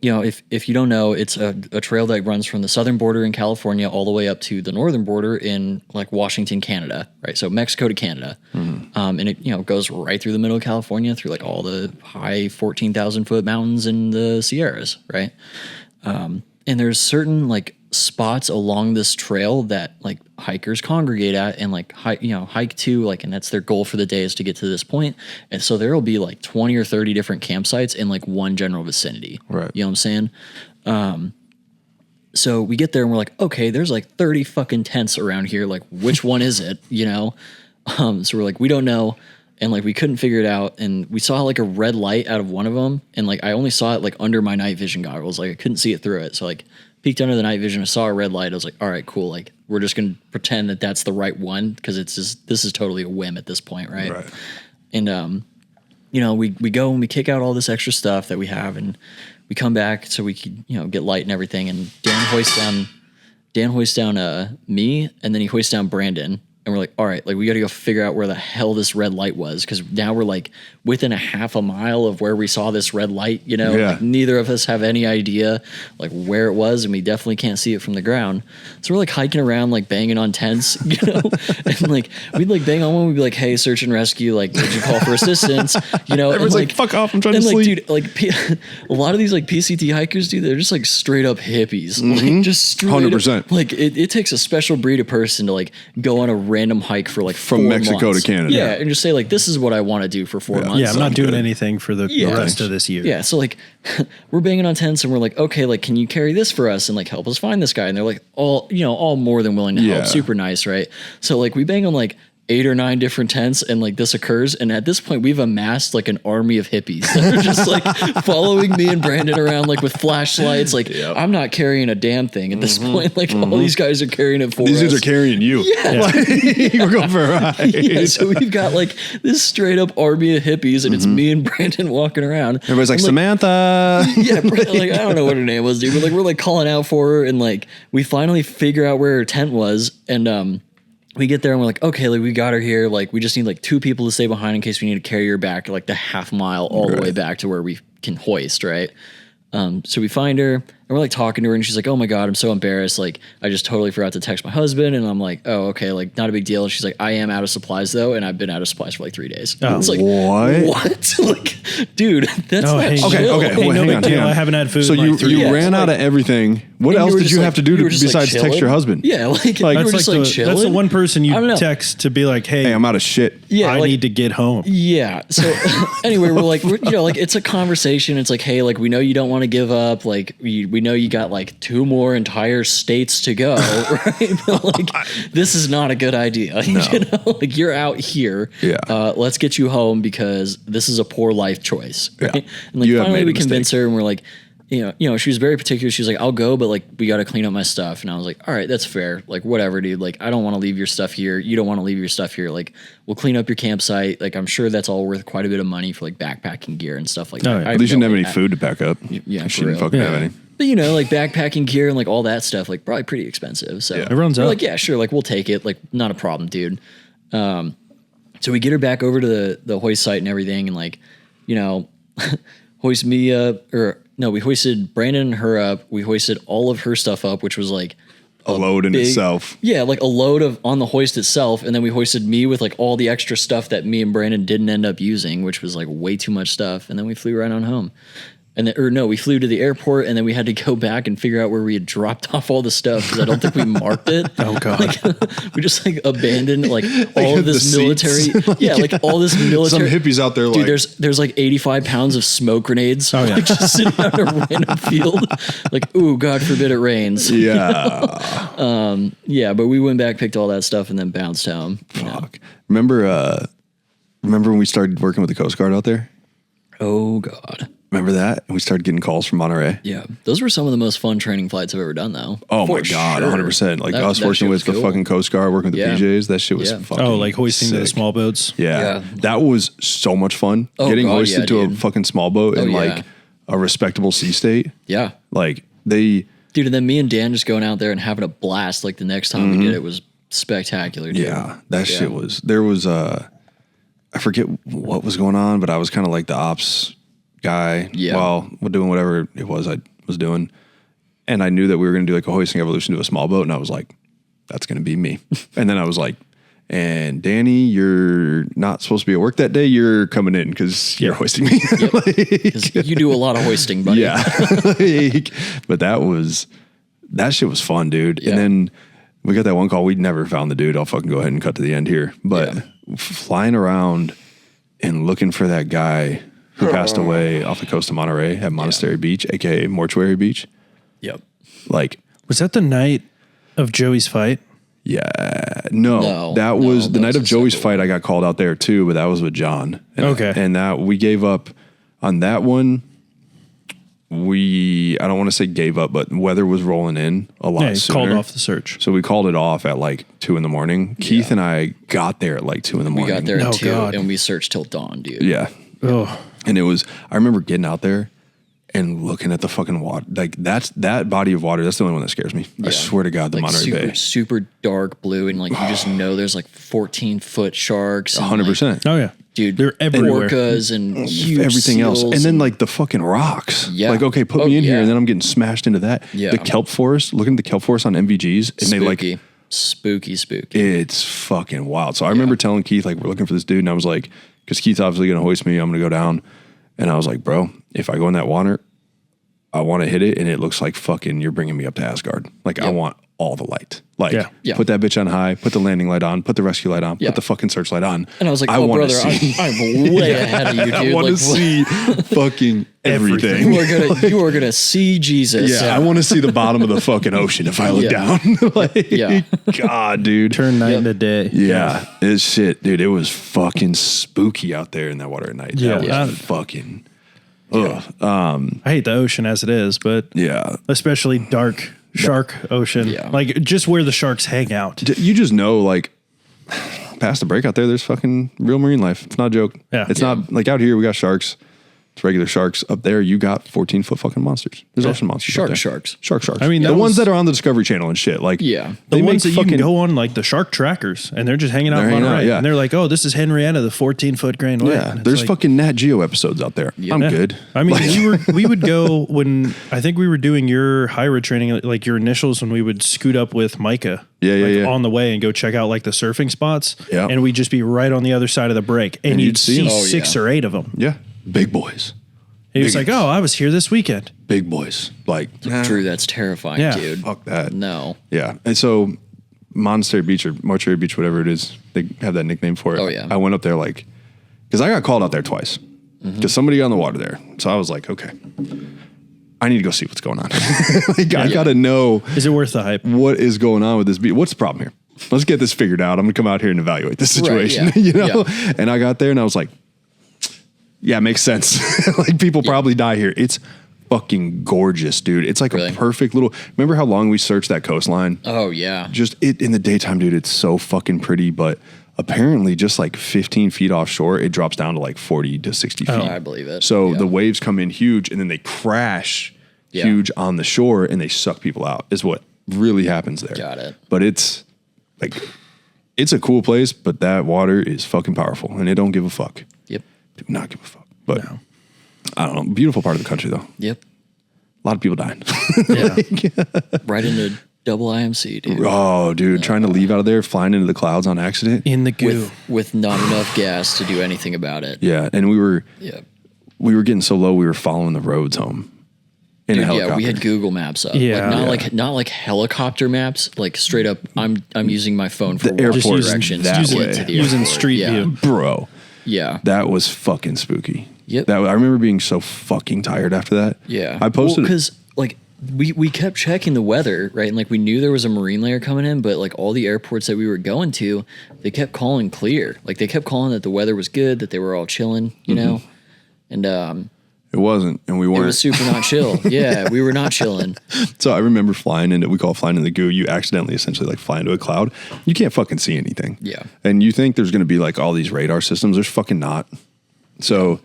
you know, if you don't know, it's a trail that runs from the southern border in California all the way up to the northern border in like Washington, Canada, right? So Mexico to Canada. And it, you know, goes right through the middle of California, through like all the high 14,000 foot mountains in the Sierras, right? And there's certain like spots along this trail that like hikers congregate at and like hike to, like, and that's their goal for the day is to get to this point. And so there will be like 20 or 30 different campsites in like one general vicinity. Right. You know what I'm saying? So we get there and we're like, okay, there's like 30 fucking tents around here. Like, which one is it? You know? So we're like, we don't know. And like, we couldn't figure it out. And we saw like a red light out of one of them. And like, I only saw it like under my night vision goggles. Like I couldn't see it through it. So like peeked under the night vision, I saw a red light. I was like, all right, cool. Like we're just going to pretend that that's the right one. Cause it's just, this is totally a whim at this point. Right. And, you know, we go and we kick out all this extra stuff that we have, and we come back so we could, you know, get light and everything. And Dan hoists down me, and then he hoists down Brandon. And we're like, all right, like we got to go figure out where the hell this red light was. Cause now we're like within a half a mile of where we saw this red light, you know, like neither of us have any idea like where it was. And we definitely can't see it from the ground. So we're like hiking around, like banging on tents, you know, and like we'd like bang on one. We'd be like, hey, search and rescue. Like, did you call for assistance? You know, everyone's like, fuck off. I'm trying to sleep. Dude, like a lot of these like PCT hikers, dude, they're just like straight up hippies. Like just straight 100%. up, like it takes a special breed of person to like go on a random hike for like from Mexico months. to Canada. Yeah, and just say like, this is what I want to do for 4 months. Yeah, I'm not doing anything for the rest of this year. Yeah, so like we're banging on tents and we're like, okay, like can you carry this for us and like help us find this guy? And they're like all more than willing to help. Super nice, right? So like we bang on like 8 or 9 different tents and like this occurs. And at this point we've amassed like an army of hippies that are just like following me and Brandon around like with flashlights. Like I'm not carrying a damn thing at this point. Like all these guys are carrying it for us. These dudes are carrying you. Yeah. Like, we're going for a ride. Yeah, so we've got like this straight up army of hippies and it's me and Brandon walking around. Everybody's like, Samantha. Yeah, like I don't know what her name was, dude, but like we're like calling out for her and like we finally figure out where her tent was and we get there and we're like, okay, like we got her here. Like we just need like 2 people to stay behind in case we need to carry her back like the half mile all the way back to where we can hoist, right? So we find her and we're like talking to her and she's like, oh my God, I'm so embarrassed. Like I just totally forgot to text my husband. And I'm like, oh, okay. Like not a big deal. And she's like, I am out of supplies though. And I've been out of supplies for like 3 days. Oh, it's like, what? Like, dude, that's not okay. chill. Okay. Hey, Well, no hang big on. deal. I haven't had food. So in like 3 you days. ran out of everything. What And else did you like- have to do we were just, besides like, text your chilling. husband? Yeah, like Like- we were That's just like like the, chilling. that's the one person I don't know. you text to be like, hey, I'm out of shit. Yeah, I like- need to get home. Yeah. So anyway, we're like, you know, like it's a conversation. It's like, hey, like we know you don't want to give up. Like we know you got like 2 more entire states to go, right? But like this is not a good idea. You know, like you're out here. Yeah. Let's get you home because this is a poor life choice. Right? Yeah. And like You have finally made a we convince mistake. her and we're like, you know, she was very particular. She was like, I'll go, but like we got to clean up my stuff. And I was like, all right, that's fair. Like whatever, dude. Like I don't want to leave your stuff here. You don't want to leave your stuff here. Like we'll clean up your campsite. Like I'm sure that's all worth quite a bit of money for like backpacking gear and stuff like that. yeah. At least you didn't have any food to pack up. Yeah, She for didn't real. fucking have any. But you know, like backpacking gear and like all that stuff, like probably pretty expensive. So Everyone's we're up. like, yeah, sure, like we'll take it, like not a problem, dude. So we get her back over to the hoist site and everything, and like, you know, hoist me up, or no, we hoisted Brandon and her up. We hoisted all of her stuff up, which was like A load in itself. Yeah, like a load of on the hoist itself, and then we hoisted me with like all the extra stuff that me and Brandon didn't end up using, which was like way too much stuff, and then we flew right on home. And then, or no, we flew to the airport and then we had to go back and figure out where we had dropped off all the stuff because I don't think we marked it. Oh God. Like, we just like abandoned like all of this the military. seats. Like all this Some military. hippies out there Dude, like, there's like 85 pounds of smoke grenades Oh, yeah. like just sitting on a random field. Like, ooh, God forbid it rains. yeah. Yeah, but we went back, picked all that stuff, and then bounced home. You know? Fuck. Remember when we started working with the Coast Guard out there? Oh God. Remember that? And we started getting calls from Monterey. Yeah, those were some of the most fun training flights I've ever done, though. Oh For my God, sure. 100%. Like That- us that working shit with was the cool. fucking Coast Guard, working with Yeah. the PJs, that shit was Yeah. fucking Oh, like hoisting the sick. small boats. Yeah. Yeah. That was so much fun. Oh, Getting God, hoisted yeah, to a dude. fucking small boat in yeah. like a respectable sea state. Yeah, Like they, dude, and then me and Dan just going out there and having a blast. Like the next time we did it was spectacular. Dude. yeah, that shit was, there was, I forget what was going on, but I was kind of like the ops guy. Yeah. While doing whatever it was I was doing. And I knew that we were going to do like a hoisting evolution to a small boat. And I was like, that's going to be me. And then I was like, and Danny, you're not supposed to be at work that day. You're coming in because you're hoisting me. 'Cause you do a lot of hoisting, buddy. Yeah. Like, but that shit was fun, dude. Yeah. And then we got that one call. We'd never found the dude. I'll fucking go ahead and cut to the end here. But flying around and looking for that guy who passed away off the coast of Monterey at Monastery Beach, aka Mortuary Beach. Yep. Like, Was that the night of Joey's fight? yeah, no, No, that was no, the that night was of a Joey's separate fight. I got called out there too, but that was with John. And, Okay. And that we gave up on that one. I don't want to say gave up, but weather was rolling in a lot Yeah, he sooner. called off the search. So we called it off at like 2 a.m. Keith and I got there at like 2 a.m. We got there Oh, at 2 God. and we searched till dawn, dude. Yeah. Oh, And I remember getting out there and looking at the fucking water. Like that body of water, that's the only one that scares me. I swear to God, the like Monterey Bay. Super dark blue, and like you just know there's like 14-foot sharks. 100%. Oh yeah. Dude, they're everywhere. Orcas and huge everything else. And then like the fucking rocks. Yeah. Like, okay, put me in here and then I'm getting smashed into that. Yeah. The kelp forest, looking at the kelp forest on MVGs and they like, spooky. it's fucking wild. So I remember telling Keith, like, we're looking for this dude. And I was like, because Keith's obviously going to hoist me. I'm going to go down. And I was like, bro, if I go in that water, I want to hit it. And it looks like fucking you're bringing me up to Asgard. Like I want all the light. Like, put that bitch on high, put the landing light on, put the rescue light on, put the fucking searchlight on. And I was like, oh, brother, I'm way ahead of you, dude. I want to see fucking everything. You are gonna see Jesus. Yeah, I want to see the bottom of the fucking ocean if I look down. God, dude. Turn night into day. Yeah, it's shit, dude. It was fucking spooky out there in that water at night. Yeah. That was fucking... I hate the ocean as it is, but especially dark shark ocean, like just where the sharks hang out. You just know, like, past the break out there, there's fucking real marine life. It's not a joke. Yeah. It's not like out here we got sharks. It's regular sharks. Up there, you got 14-foot fucking monsters. There's ocean monsters. Sharks. Sharks. I mean, the ones that are on the Discovery Channel and shit. Like, the ones that you can go on, like the shark trackers, and they're just hanging out on right. And they're like, oh, this is Henrietta, the 14-foot grand white. Yeah, there's fucking Nat Geo episodes out there. I'm good. I mean, we would go when I think we were doing your HIRA training, like your initials, when we would scoot up with Micah. On the way and go check out like the surfing spots. Yeah. And we'd just be right on the other side of the break. And you'd see 6 or 8 of them. Yeah. Big boys. He was like, oh, I was here this weekend. Big boys. Like, Drew, that's terrifying, dude. Fuck that. No. Yeah. And so Monastery Beach or Mortuary Beach, whatever it is, they have that nickname for it. Oh, yeah. I went up there like, because I got called out there twice. Because somebody got on the water there. So I was like, okay, I need to go see what's going on. I got to know. Is it worth the hype? What is going on with this beach? What's the problem here? Let's get this figured out. I'm going to come out here and evaluate this situation. Right, you know? Yeah. And I got there and I was like, yeah, it makes sense. Like people probably die here. It's fucking gorgeous, dude. It's like a perfect little, remember how long we searched that coastline? Oh yeah. Just it in the daytime, dude, it's so fucking pretty, but apparently just like 15 feet offshore, it drops down to like 40 to 60 feet. I believe it. So the waves come in huge and then they crash huge on the shore and they suck people out is what really happens there. Got it. But it's like, it's a cool place, but that water is fucking powerful and it don't give a fuck. Yep. Do not give a fuck. But I don't know. Beautiful part of the country though. Yep. A lot of people dying. Right into double IMC, dude. Oh, dude. Trying to leave out of there, flying into the clouds on accident. In the goo. With not enough gas to do anything about it. Yeah. And we were getting so low, we were following the roads home. In a helicopter. Yeah, we had Google Maps up. Yeah. Not like helicopter maps, like straight up I'm using my phone for the airport directions using Street View. Bro. Yeah. That was fucking spooky. Yep. I remember being so fucking tired after that. Yeah. I posted because like we kept checking the weather, right? And like we knew there was a marine layer coming in, but like all the airports that we were going to, they kept calling clear. Like they kept calling that the weather was good, that they were all chilling, you know? And it wasn't, and we weren't. It was super not chill. Yeah, we were not chilling. So I remember flying into, we call it flying in the goo. You accidentally essentially like fly into a cloud. You can't fucking see anything. Yeah. And you think there's going to be like all these radar systems. There's fucking not. So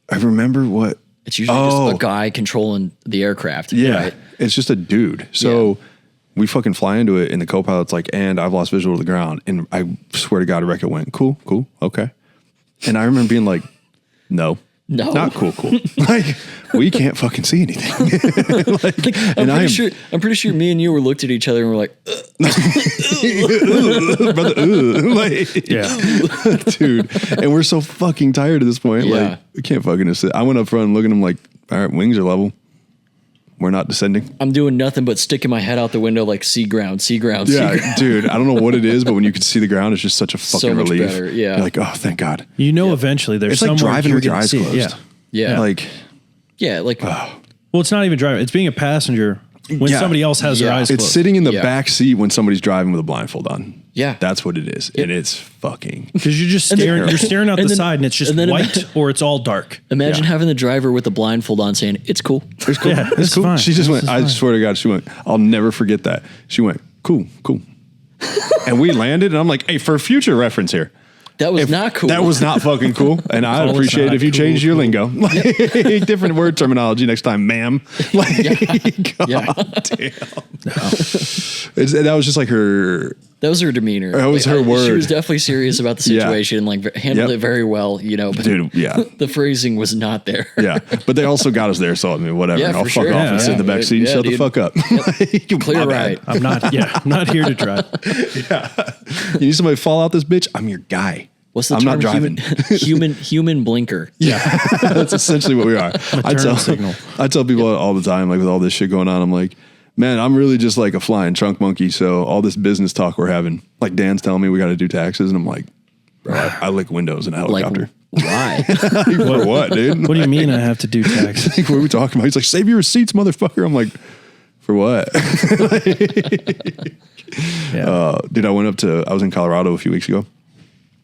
I remember what. It's usually just a guy controlling the aircraft. Yeah. Right? It's just a dude. So we fucking fly into it and the co-pilot's like, and I've lost visual of the ground. And I swear to God, Rekka went, cool, okay. And I remember being like, no. Not cool. Like, we can't fucking see anything. I'm pretty sure me and you were looked at each other and we're like, brother, like, dude. And we're so fucking tired at this point. Yeah. Like, we can't fucking assist. I went up front and looked at him like, all right, wings are level. We're not descending. I'm doing nothing but sticking my head out the window like see ground. Yeah, dude, I don't know what it is, but when you can see the ground, it's just such a fucking relief. Better, yeah. You're like, oh, thank God. You know, eventually there's it's like driving with your eyes closed. Yeah. Like, well, it's not even driving. It's being a passenger when somebody else has their eyes closed. It's sitting in the back seat when somebody's driving with a blindfold on. Yeah. That's what it is. And it's fucking. Because you're just staring, you're staring out the side and it's just white or it's all dark. Imagine having the driver with the blindfold on saying, it's cool. It's cool. Yeah, it's cool. fine. She just went, I swear to God, she went, I'll never forget that. She went, cool. And we landed and I'm like, hey, for future reference here. That was not cool. That was not fucking cool. And I'd Call appreciate us it if you not changed cool, your cool. lingo. Like, different word terminology next time, ma'am. Like, God Yeah. damn. That was just like her. That was her demeanor. That was her She word. was definitely serious about the Yeah. situation, like handled Yep. it very well, you know. But Dude, yeah. the phrasing was not there. Yeah. But they also got us there, so I mean, whatever. Yeah, and I'll for fuck sure. off and Yeah, sit in the yeah, back seat and yeah, shut the dude. fuck up. Clear My right. bad. I'm not here to drive. You need somebody to fall out this bitch? I'm your guy. What's the I'm term? not driving. Human blinker. Yeah, that's essentially what we are. I turn tell signal. people all the time, like with all this shit going on, I'm like, man, I'm really just like a flying trunk monkey. So all this business talk we're having, like Dan's telling me we got to do taxes, and I'm like, bro, I lick windows in a Like, helicopter. why? For what, dude? What do you mean I have to do taxes? Like, what are we talking about? He's like, save your receipts, motherfucker. I'm like, for what? Yeah. Dude, I was in Colorado a few weeks ago,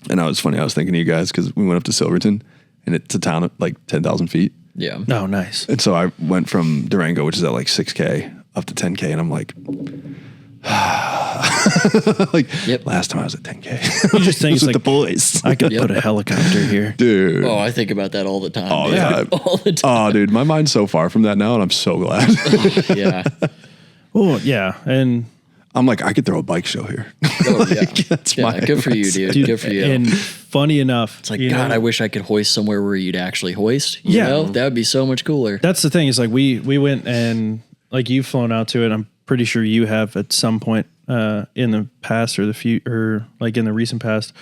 and I was thinking of you guys because we went up to Silverton, and it's a town of like 10,000 feet. Yeah. Oh, nice. And so I went from Durango, which is at like 6K, up to 10K, and I'm like, like Yep. last time I was at 10K. You just think It was it's with like the boys. I could Yep. put a helicopter here. Dude. Oh, I think about that all the time. Oh, dude. yeah. All the time. Oh, dude, my mind's so far from that now, and I'm so glad. Yeah. Oh, yeah. And I'm like, I could throw a bike show here. Oh, yeah. That's Yeah, my good for you, dude. dude, Good for you. and funny enough, It's like, you God, know, I wish I could hoist somewhere where you'd actually hoist. You Yeah. know? That would be so much cooler. that's the thing is like we went and like you've flown out to it. I'm pretty sure you have at some point in the past or like in the recent past,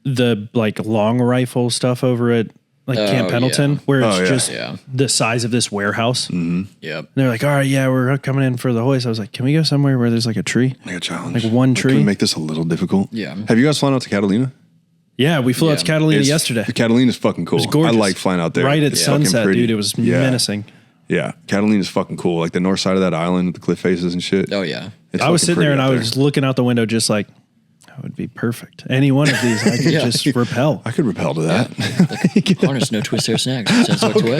the like long rifle stuff over at like Camp Oh, Pendleton, yeah. where it's Oh, yeah. just Yeah. the size of this warehouse. Mm-hmm. Yep. And they're like, all right, yeah, we're coming in for the hoist. I was like, can we go somewhere where there's like a tree? Like a challenge. Like one Can tree? we make this a little difficult? Yeah. Have you guys flown out to Catalina? Yeah, we flew out to Yeah. Catalina yesterday. Catalina's fucking cool. It was gorgeous. I like flying out there. Right at It's fucking sunset, pretty. dude. It was Yeah. menacing. Yeah, Catalina's fucking cool. Like the north side of that island with the cliff faces and shit. Oh, yeah. It's I was fucking sitting there and pretty I out was looking out the window just like, that would be perfect. Any one of these, I could Yeah. just repel. I could repel to that. Harness, no twist, air snags. Just walked away.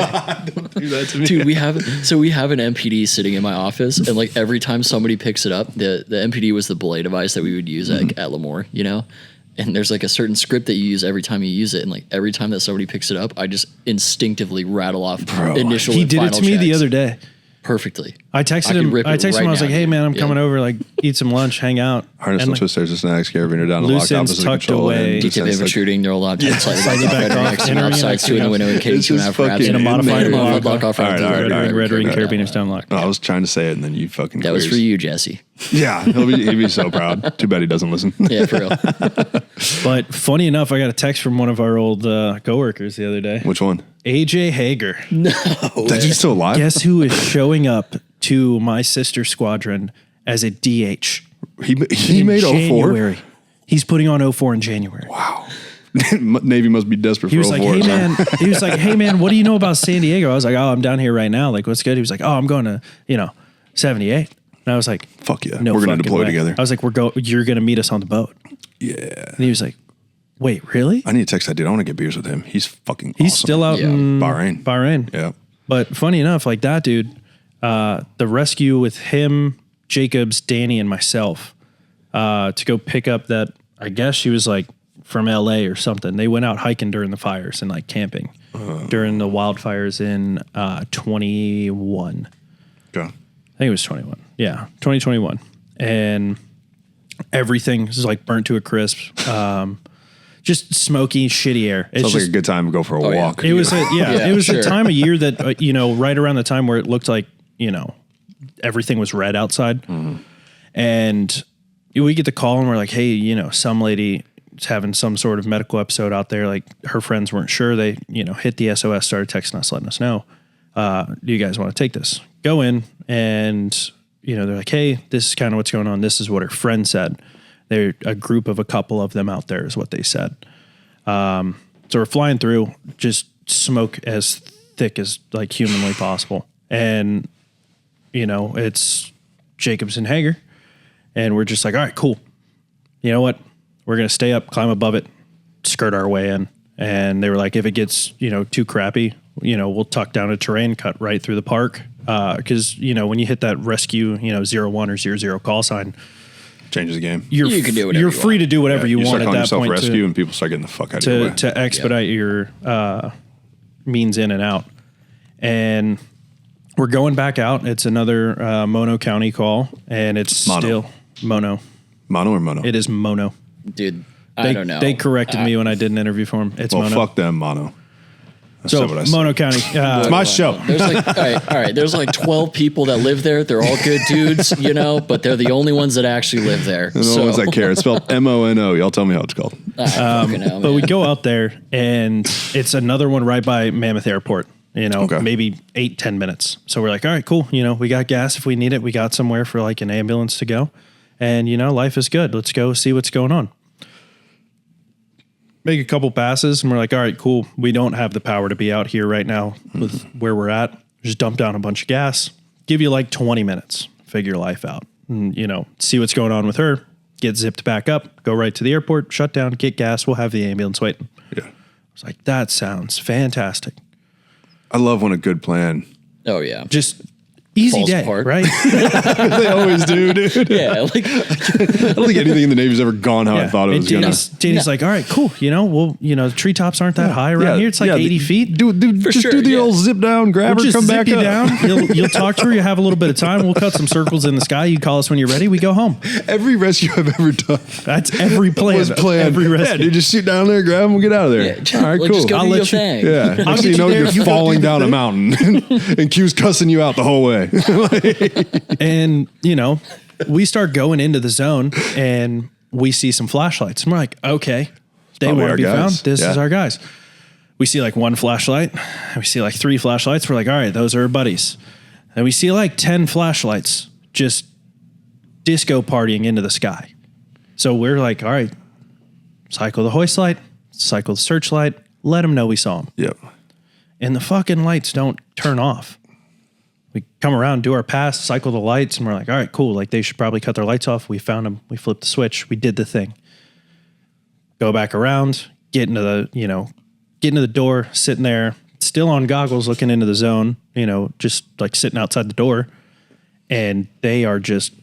Do that to me. Dude, we have an MPD sitting in my office, and like every time somebody picks it up, the MPD was the belay device that we would use at Lemoore, you know? And there's like a certain script that you use every time you use it, and like every time that somebody picks it up, I just instinctively rattle off initial He and did it final to me the checks other day. perfectly. I texted I could him. rip I it texted him. right I was now, like, "Hey man, I'm yeah. coming over. Like, eat some lunch, hang out." Harness And, and like, twisters and snacks, carabiner down the Loose locked ends opposite tucked control. away. and DTIP sense, like, shooting, neural lob, slightly back back off, next to entering outsides, next two in to the window, and It's K2 and a just half wraps. fucking in a modified in there. lock. Lock off. All right, all right, Red all ring, right. red ring, Okay. carabiner's down locked. No, I was trying to say it and then you fucking That was queers. for you, Jesse. Yeah, he'd be so proud. Too bad he doesn't listen. Yeah, for real. But funny enough, I got a text from one of our old coworkers the other day. Which one? AJ Hager. That dude's still alive? Guess who is showing up to my sister squadron as a DH? He in made 04? January. He's putting on 04 in January. Wow. Navy must be desperate He for was like, 04. "Hey man," he was like, "Hey man, what do you know about San Diego?" I was like, "Oh, I'm down here right now. Like, what's good?" He was like, "Oh, I'm going to 78." And I was like, Fuck yeah. "No, We're going to fucking deploy way." together. I was like, "You're going to meet us on the boat." Yeah. And he was like, "Wait, really?" I need to text that dude. I want to get beers with him. He's fucking He's awesome. still out Yeah. in Bahrain. Yeah. But funny enough, like that dude, the rescue with him, Jacobs, Danny, and myself to go pick up that, I guess she was like from LA or something. They went out hiking during the fires and like camping during the wildfires in 21. Okay. I think it was 21. Yeah, 2021. And everything is like burnt to a crisp. Just smoky, shitty air. It's Sounds just, like a good time to go for a yeah. walk. it was Yeah, it was sure. the time of year that right around the time where it looked like everything was red outside, and we get the call and we're like, hey, some lady is having some sort of medical episode out there. Like her friends weren't sure. They hit the SOS, started texting us, letting us know. Do you guys want to take this? Go in, and they're like, hey, this is kind of what's going on. This is what her friend said. They're a group of a couple of them out there is what they said. So we're flying through, just smoke as thick as like humanly possible. And, it's Jacobs and Hager. And we're just like, all right, cool. You know what? We're going to stay up, climb above it, skirt our way in. And they were like, if it gets, too crappy, we'll tuck down a terrain, cut right through the park. Cause when you hit that rescue, 01 or 00 call sign, Changes the game. You can do whatever You're you free want. to do whatever you start want at calling that yourself point rescue, and people start getting the fuck out of your way. to expedite your means in and out. And we're going back out. It's another Mono County call, and it's Mono. still Mono. Mono or mono? It is Mono. Dude, I don't know. They corrected me when I did an interview for them. It's well, Mono. fuck them, mono. That's So not what I said. Mono County. It's my show. There's like, all right. There's like 12 people that live there. They're all good dudes, but they're the only ones that actually live there. They're the only ones that care. It's spelled Mono. Y'all tell me how it's called. But we go out there, and it's another one right by Mammoth Airport. Maybe 8-10 minutes. So we're like, all right, cool. We got gas if we need it. We got somewhere for like an ambulance to go. And, life is good. Let's go see what's going on. Make a couple passes, and we're like, all right, cool. We don't have the power to be out here right now with where we're at. Just dump down a bunch of gas. Give you like 20 minutes. Figure life out. And, see what's going on with her. Get zipped back up. Go right to the airport. Shut down. Get gas. We'll have the ambulance waiting. Yeah. I was like, that sounds fantastic. I love when a good plan. Oh, yeah. Just easy Falls day, apart. right? They always do, dude. Yeah, like I don't think anything in the Navy's ever gone how I thought it was going to. Danny's like, all right, cool. The treetops aren't that high around here. It's like 80 feet. Do the old zip down, grab her, Just come zip back you up. down. You'll talk to her. You have a little bit of time. We'll cut some circles in the sky. You call us when you're ready. We go home. Every rescue I've ever done That's every plan. was planned. Every rescue. Yeah, dude, just shoot down there, grab them, and get out of there. Yeah, All right, like, cool. just go I'll do your let you- thing. Yeah, I'll next thing get you know, you there. you're You go falling do the down a thing. mountain, and Q's cussing you out the whole way. And, we start going into the zone, and we see some flashlights. And we're like, okay, they probably want to our be guys. found. This Yeah. is our guys. We see like one flashlight. We see like 3 flashlights. We're like, all right, those are our buddies. And we see like 10 flashlights just disco partying into the sky. So we're like, all right, cycle the hoist light, cycle the searchlight, let them know we saw them. Yep. And the fucking lights don't turn off. We come around, do our pass, cycle the lights, and we're like, all right, cool. Like, they should probably cut their lights off. We found them. We flipped the switch. We did the thing. Go back around, get into the door, sitting there, still on goggles, looking into the zone, just like sitting outside the door. And they are just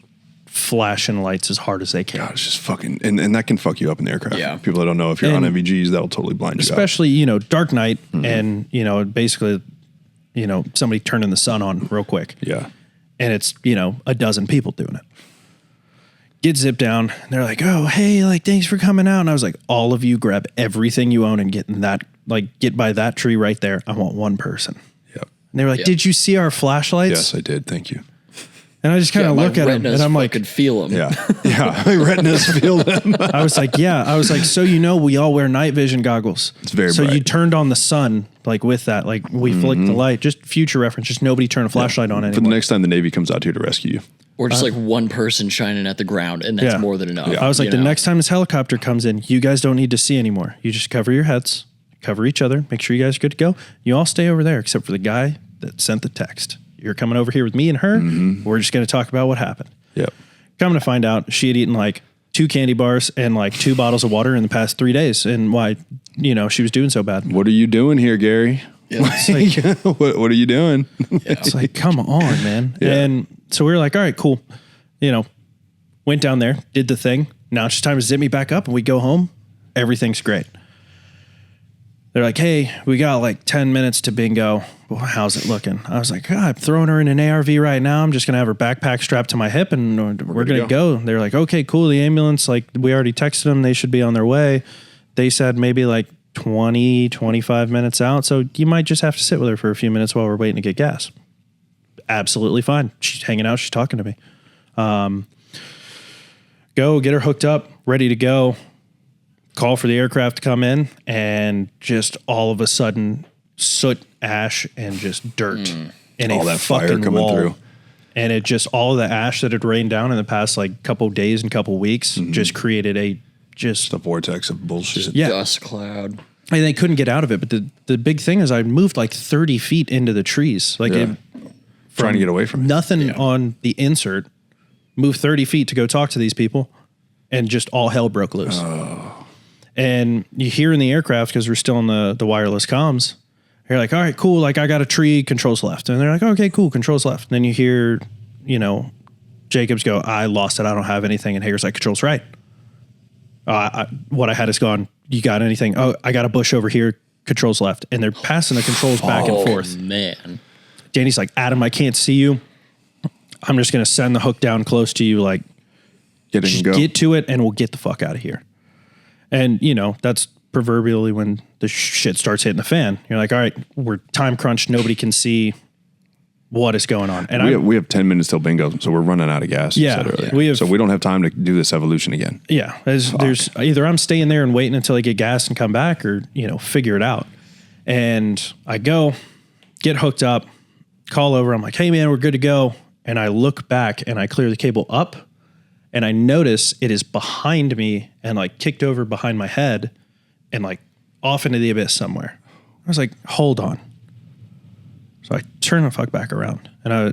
flashing lights as hard as they can. God, it's just fucking, and that can fuck you up in the aircraft. Yeah. People that don't know, if you're And on MVGs, that'll totally blind you out. Especially, dark night and, basically, somebody turning the sun on real quick. Yeah. And it's, a dozen people doing it. Get zipped down. They're like, oh, hey, like, thanks for coming out. And I was like, all of you grab everything you own and get by that tree right there. I want one person. Yep. And they were like, did you see our flashlights? Yes, I did. Thank you. And I just kind of my look at them retinas and I'm like, could feel them. Yeah. Yeah. My retinas feel them. I was like, so we all wear night vision goggles. It's very So bright. you turned on the sun, like with that, like we flicked the light, just future reference, just nobody turn a flashlight on For the anymore. next time the Navy comes out here to rescue you. Or just like one person shining at the ground, and that's Yeah. more than enough. Yeah. I was like, the next time this helicopter comes in, you guys don't need to see anymore. You just cover your heads, cover each other, make sure you guys are good to go. You all stay over there, except for the guy that sent the text. You're coming over here with me and her. We're just going to talk about what happened. Yep. Coming to find out, she had eaten like 2 candy bars and like 2 bottles of water in the past 3 days. And why, she was doing so bad. What are you doing here, Gary? It's like, what are you doing? it's like, come on, man. Yeah. And so we were like, all right, cool. Went down there, did the thing. Now it's just time to zip me back up and we go home. Everything's great. They're like, hey, we got like 10 minutes to bingo. Well, how's it looking? I was like, God, I'm throwing her in an ARV right now. I'm just going to have her backpack strapped to my hip and we're going to go. They're like, okay, cool. The ambulance, like we already texted them. They should be on their way. They said maybe like 20, 25 minutes out. So you might just have to sit with her for a few minutes while we're waiting to get gas. Absolutely fine. She's hanging out. She's talking to me. Go get her hooked up, ready to go. Call for the aircraft to come in, and just all of a sudden, soot, ash, and just dirt in All a that fire fucking coming wall. through. And it just, all of the ash that had rained down in the past like couple days and couple weeks just created a just The vortex of bullshit. yeah. Dust cloud. And they couldn't get out of it. But the big thing is I moved like 30 feet into the trees. Like Yeah. Trying to get away from it. nothing on the insert, moved 30 feet to go talk to these people, and just all hell broke loose. And you hear in the aircraft, because we're still on the wireless comms, you're like, all right, cool. Like, I got a tree, controls left. And they're like, okay, cool, controls left. And then you hear, Jacobs go, I lost it. I don't have anything. And Hager's like, control's right. What I had is gone. You got anything? Oh, I got a bush over here. Controls left. And they're passing the controls back and forth. Man. Danny's like, Adam, I can't see you. I'm just going to send the hook down close to you. Like, get to it and we'll get the fuck out of here. And, you know, that's proverbially when the shit starts hitting the fan. You're like, all right, we're time crunched. Nobody can see what is going on. And we have 10 minutes till bingo, so we're running out of gas. Yeah. So we don't have time to do this evolution again. Yeah. There's either I'm staying there and waiting until I get gas and come back or, you know, figure it out. And I go, get hooked up, call over. I'm like, hey, man, we're good to go. And I look back and I clear the cable up and I notice it is behind me and like kicked over behind my head and like off into the abyss somewhere. I was like, hold on. So I turn the fuck back around and I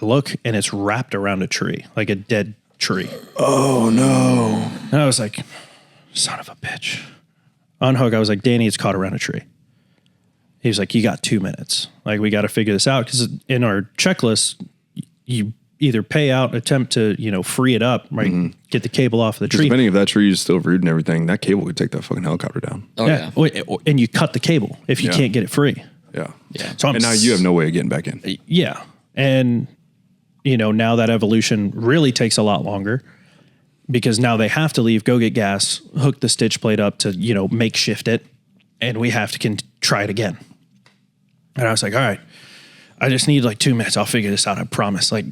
look and it's wrapped around a tree, like a dead tree. Oh no. And I was like, son of a bitch. Unhook, I was like, Danny, it's caught around a tree. He was like, you got 2 minutes. Like, we got to figure this out. Because in our checklist, you either pay out, attempt to, you know, free it up, right? Mm-hmm. Get the cable off of the tree. Depending if that tree is still root and everything, that cable could take that fucking helicopter down. Oh, yeah. And you cut the cable if you can't get it free. Yeah. So and now you have no way of getting back in. Yeah. And, you know, now that evolution really takes a lot longer because now they have to leave, go get gas, hook the stitch plate up to, you know, makeshift it. And we have to try it again. And I was like, all right, I just need like 2 minutes. I'll figure this out. I promise. Like,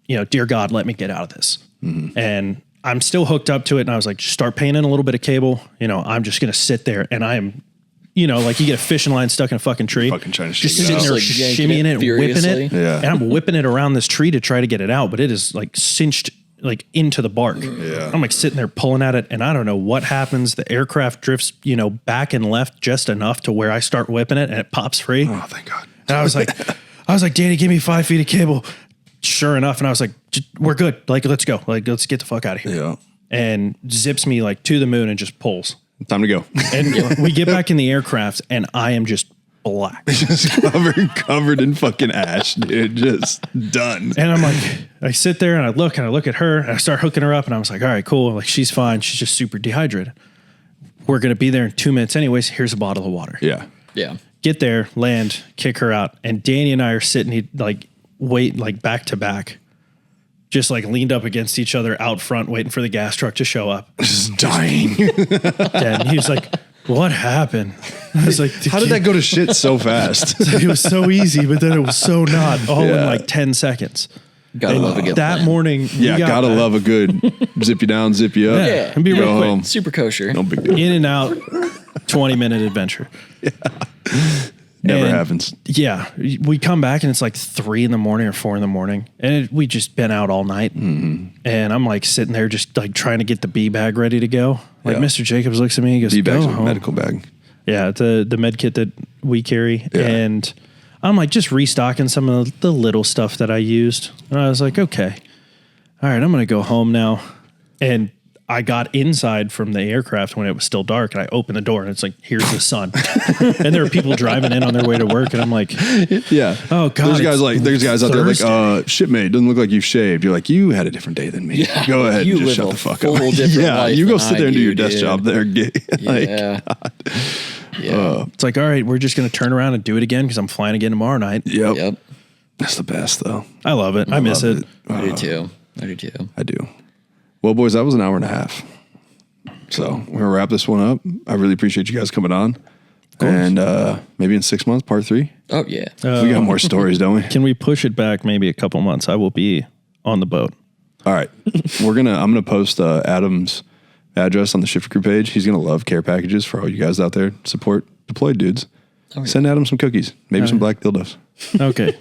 you know, dear God, let me get out of this. Mm-hmm. And I'm still hooked up to it. And I was like, just start paying in a little bit of cable. You know, I'm just going to sit there and I am, you know, like you get a fishing line stuck in a fucking tree. Fucking trying to just sitting there like shimmying it, whipping it. Yeah. And I'm whipping it around this tree to try to get it out, but it is like cinched like into the bark. Yeah. I'm like sitting there pulling at it and I don't know what happens. The aircraft drifts, you know, back and left just enough to where I start whipping it and it pops free. Oh, thank God. And I was like, Danny, give me 5 feet of cable. Sure enough. And I was like, we're good. Like, let's go. Like, let's get the fuck out of here. Yeah. And zips me like to the moon and just pulls. Time to go. And we get back in the aircraft and I am just black. Just covered in fucking ash, dude. Just done. And I'm like, I sit there and I look at her and I start hooking her up and I was like, all right, cool. Like, she's fine. She's just super dehydrated. We're going to be there in 2 minutes anyways. Here's a bottle of water. Yeah. Yeah. Get there, land, kick her out. And Danny and I are sitting like wait, like back to back, just like leaned up against each other out front, waiting for the gas truck to show up. Just dying. And he was like, what happened? I was like, how did that go to shit so fast? It was so easy, but then it was so not, all in like 10 seconds. Gotta love a good that plan. morning. Yeah, gotta love a good zip you down, zip you up. Yeah, and be go real quick. home. Super kosher. No big deal. In and out, 20-minute adventure. Yeah. Never happens. Yeah. We come back and it's like 3 a.m. or 4 a.m. and we just been out all night. Mm-hmm. And I'm like sitting there just like trying to get the bee bag ready to go. Like Mr. Jacobs looks at me, he goes, bee bag's go a home. medical bag. Yeah, the med kit that we carry. Yeah. And I'm like just restocking some of the little stuff that I used. And I was like, okay, all right, I'm going to go home now. And I got inside from the aircraft when it was still dark and I opened the door and it's like, here's the sun. And there were people driving in on their way to work. And I'm like, yeah. Oh God. There's guys out there like, shipmate, doesn't look like you've shaved. You're like, you had a different day than me. Yeah. Go ahead You and just live shut a the fuck full up. different Yeah. life You go than sit there and do I your do, desk dude. job there. Yeah. God. Yeah. It's like, all right, we're just going to turn around and do it again because I'm flying again tomorrow night. Yep. That's the best though. I love it. I miss it. I do too. I do. Well, boys, that was an hour and a half. So we're gonna wrap this one up. I really appreciate you guys coming on. And maybe in 6 months, part 3. Oh yeah. We got more stories, don't we? Can we push it back maybe a couple months? I will be on the boat. All right. I'm gonna post Adam's address on the Shifter Crew page. He's gonna love care packages for all you guys out there. Support deployed dudes. Send Adam some cookies, maybe some black dildos. Okay.